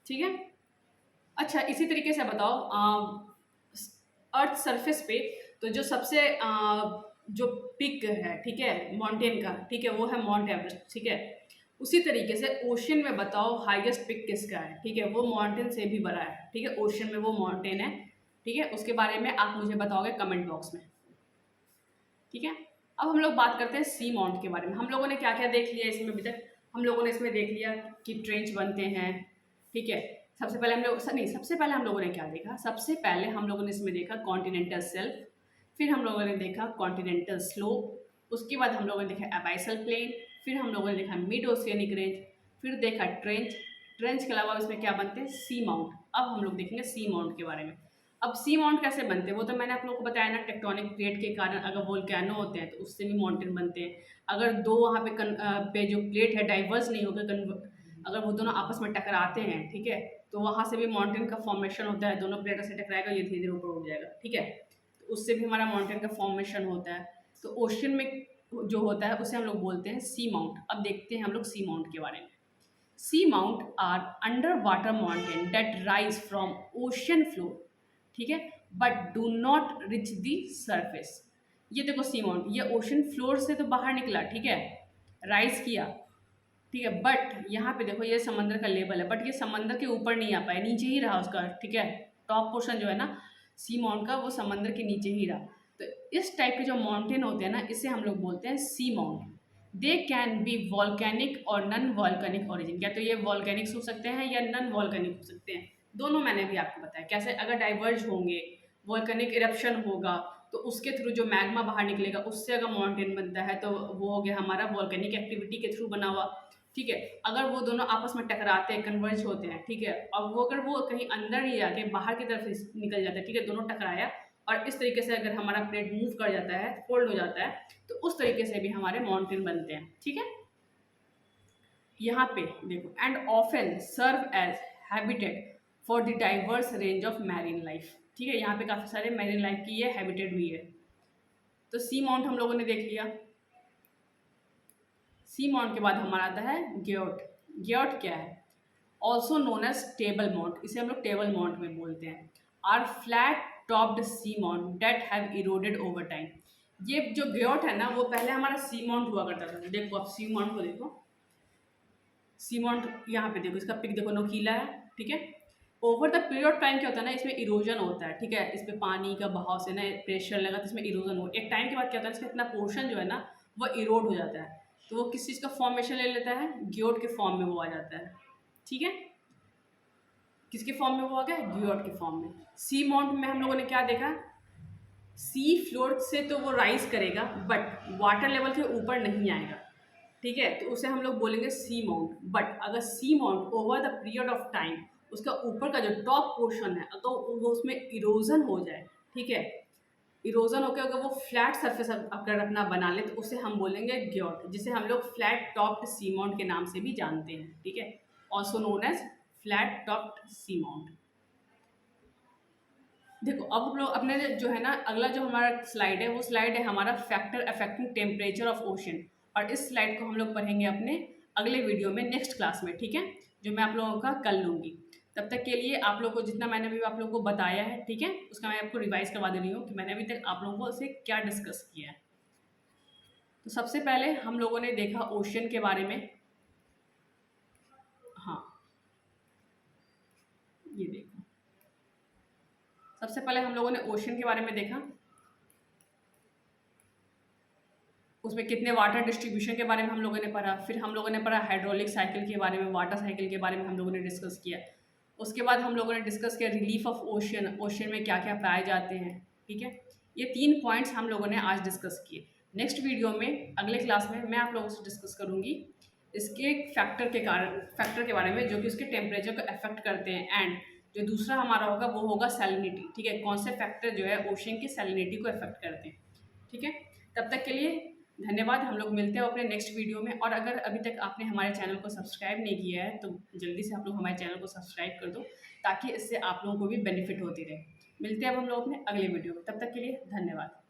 ठीक है, अच्छा इसी तरीके से बताओ, अर्थ सरफेस पे तो जो सबसे जो पिक है, ठीक है, माउंटेन का, ठीक है, वो है माउंट एवरेस्ट, ठीक है। उसी तरीके से ओशन में बताओ हाईएस्ट पिक किसका है, ठीक है, वो माउंटेन से भी बड़ा है, ठीक है, ओशन में वो माउंटेन है, ठीक है। उसके बारे में आप मुझे बताओगे कमेंट बॉक्स में, ठीक है। अब हम लोग बात करते हैं सी माउंट के बारे में। हम लोगों ने क्या क्या देख लिया इसमें अभी तक? हम लोगों ने इसमें देख लिया कि ट्रेंच बनते हैं, ठीक है। सबसे पहले हम लोग नहीं, सबसे पहले हम लोगों ने क्या देखा? सबसे पहले हम लोगों ने इसमें देखा कॉन्टिनेंटल शेल्फ, फिर हम लोगों ने देखा कॉन्टिनेंटल स्लोप, उसके बाद हम लोगों ने देखा एबाइसल प्लेन, फिर हम लोगों ने देखा मिड ओशियनिक रेंज, फिर देखा ट्रेंच। ट्रेंच के अलावा इसमें क्या बनते हैं? Sea mount. अब हम लोग देखेंगे सी माउंट के बारे में। अब सी माउंट कैसे बनते हैं वो तो मैंने आप लोगों को बताया ना, टेक्टोनिक प्लेट के कारण अगर वोल्केनो होते हैं तो उससे भी माउंटेन बनते हैं। अगर दो वहाँ पे जो प्लेट है डाइवर्स नहीं होकर, अगर वो दोनों आपस में टकराते हैं, ठीक है, तो वहाँ से भी माउंटेन का फॉर्मेशन होता है। दोनों प्लेटों से टकराएगा, ये धीरे धीरे ऊपर उठ जाएगा, ठीक है, तो उससे भी हमारा माउंटेन का फॉर्मेशन होता है। तो ओशन में जो होता है उसे हम लोग बोलते हैं सी माउंट। अब देखते हैं हम लोग सी माउंट के बारे में। Sea mount are under water mountain that rise from ocean floor, ठीक है, but do not reach the surface. ये देखो सी माउंट, ये ओशन फ्लोर से तो बाहर निकला, ठीक है, राइज किया, ठीक है, बट यहाँ पे देखो ये समंदर का लेवल है, बट ये समंदर के ऊपर नहीं आ पाया, नीचे ही रहा उसका, ठीक है। टॉप पोर्शन जो है ना सी माउंट का, वो समंदर के नीचे ही रहा। तो इस टाइप के जो माउंटेन होते हैं ना, इसे हम लोग बोलते हैं sea mount. They can be volcanic और नॉन वॉल्केनिक ओरिजिन। क्या तो ये वॉल्केनिक्स हो सकते हैं या नॉन वॉल्केनिक हो सकते हैं, दोनों मैंने भी आपको बताया कैसे। अगर डाइवर्ज होंगे, वॉल्केनिक इरप्शन होगा, तो उसके थ्रू जो मैग्मा बाहर निकलेगा उससे अगर माउंटेन बनता है तो वो हो गया हमारा वॉल्केनिक एक्टिविटी के थ्रू बना हुआ, ठीक है। अगर वो दोनों आपस में टकराते हैं, कन्वर्ज होते हैं, ठीक है, और वो अगर वो कहीं अंदर ही जाके बाहर की तरफ निकल जाता है, ठीक है, दोनों टकराया, और इस तरीके से अगर हमारा प्लेट मूव कर जाता है, फोल्ड हो जाता है, तो उस तरीके से भी हमारे माउंटेन बनते हैं, ठीक है। यहाँ पे देखो, and often serve as habitat for the diverse range of marine life, ठीक है, यहाँ पे काफ़ी सारे मैरीन लाइफ की ये हैबिटेट भी है। तो सी माउंट हम लोगों ने देख लिया। सी माउंट के बाद हमारा आता है ग्योट। ग्योट क्या है? Also known as table mount, इसे हम लोग टेबल माउंट में बोलते हैं। Are flat topped sea mount that have eroded over time. ये जो ग्योट है ना, वो पहले हमारा सी माउंट हुआ करता था। देखो आप सी माउंट को देखो, सी माउंट यहाँ पे देखो, इसका पिक देखो, नोकीला है, ठीक है। Over the period of time क्या होता है ना, इसमें इरोजन होता है, ठीक है, इस पर पानी का बहाव से ना प्रेशर लगा तो इसमें इरोजन हो, एक टाइम के बाद क्या होता है, इसका इतना पोर्शन जो है ना वो इरोड हो जाता है, तो वो किस चीज़ का फॉर्मेशन ले लेता है? ग्योट के फॉर्म में वो आ जाता है, ठीक है। किसके फॉर्म में वो आ गया? ग्योट के फॉर्म में। सी माउंट में हम लोगों ने क्या देखा? सी फ्लोर से तो वो राइज करेगा बट वाटर लेवल के ऊपर नहीं आएगा, ठीक है, तो उसे हम लोग बोलेंगे सी माउंट। बट अगर sea mount over the period of time उसका ऊपर का जो टॉप पोर्शन है तो वो उसमें इरोजन हो जाए, ठीक है, इरोजन होकर अगर वो फ्लैट सरफेस अगर अपना बना ले तो उसे हम बोलेंगे ग्योट, जिसे हम लोग फ्लैट टॉप्ड सी माउंट के नाम से भी जानते हैं, ठीक है, also known as flat topped sea mount. देखो अब हम लोग अपने जो है ना, अगला जो हमारा स्लाइड है वो स्लाइड है हमारा factor affecting temperature of ocean, और इस स्लाइड को हम लोग पढ़ेंगे अपने अगले वीडियो में, नेक्स्ट क्लास में, ठीक है, जो मैं आप लोगों का कल लूँगी। तब तक के लिए आप लोगों को जितना मैंने अभी आप लोगों को बताया है, ठीक है, उसका मैं आपको रिवाइज करवा दे रही हूँ कि मैंने अभी तक आप लोगों को उसे क्या डिस्कस किया है। तो सबसे पहले हम लोगों ने देखा ओशन के बारे में। हाँ, ये देखो, सबसे पहले हम लोगों ने ओशन के बारे में देखा, उसमें कितने वाटर डिस्ट्रीब्यूशन के बारे में हम लोगों ने पढ़ा। फिर हम लोगों ने पढ़ा हाइड्रोलिक साइकिल के बारे में, वाटर साइकिल के बारे में हम लोगों ने डिस्कस किया। उसके बाद हम लोगों ने डिस्कस किया रिलीफ ऑफ ओशन, ओशन में क्या क्या पाए जाते हैं, ठीक है। ये 3 पॉइंट्स हम लोगों ने आज डिस्कस किए। नेक्स्ट वीडियो में, अगले क्लास में मैं आप लोगों से डिस्कस करूँगी इसके फैक्टर के बारे में जो कि उसके टेम्परेचर को अफेक्ट करते हैं, एंड जो दूसरा हमारा होगा वो होगा सैलिनिटी, ठीक है, कौन से फैक्टर जो है ओशन की सैलिनिटी को अफेक्ट करते हैं, ठीक है। तब तक के लिए धन्यवाद। हम लोग मिलते हैं अपने नेक्स्ट वीडियो में, और अगर अभी तक आपने हमारे चैनल को सब्सक्राइब नहीं किया है तो जल्दी से आप लोग हमारे चैनल को सब्सक्राइब कर दो, ताकि इससे आप लोगों को भी बेनिफिट होती रहे। मिलते हैं अब हम लोग अपने अगले वीडियो में, तब तक के लिए धन्यवाद।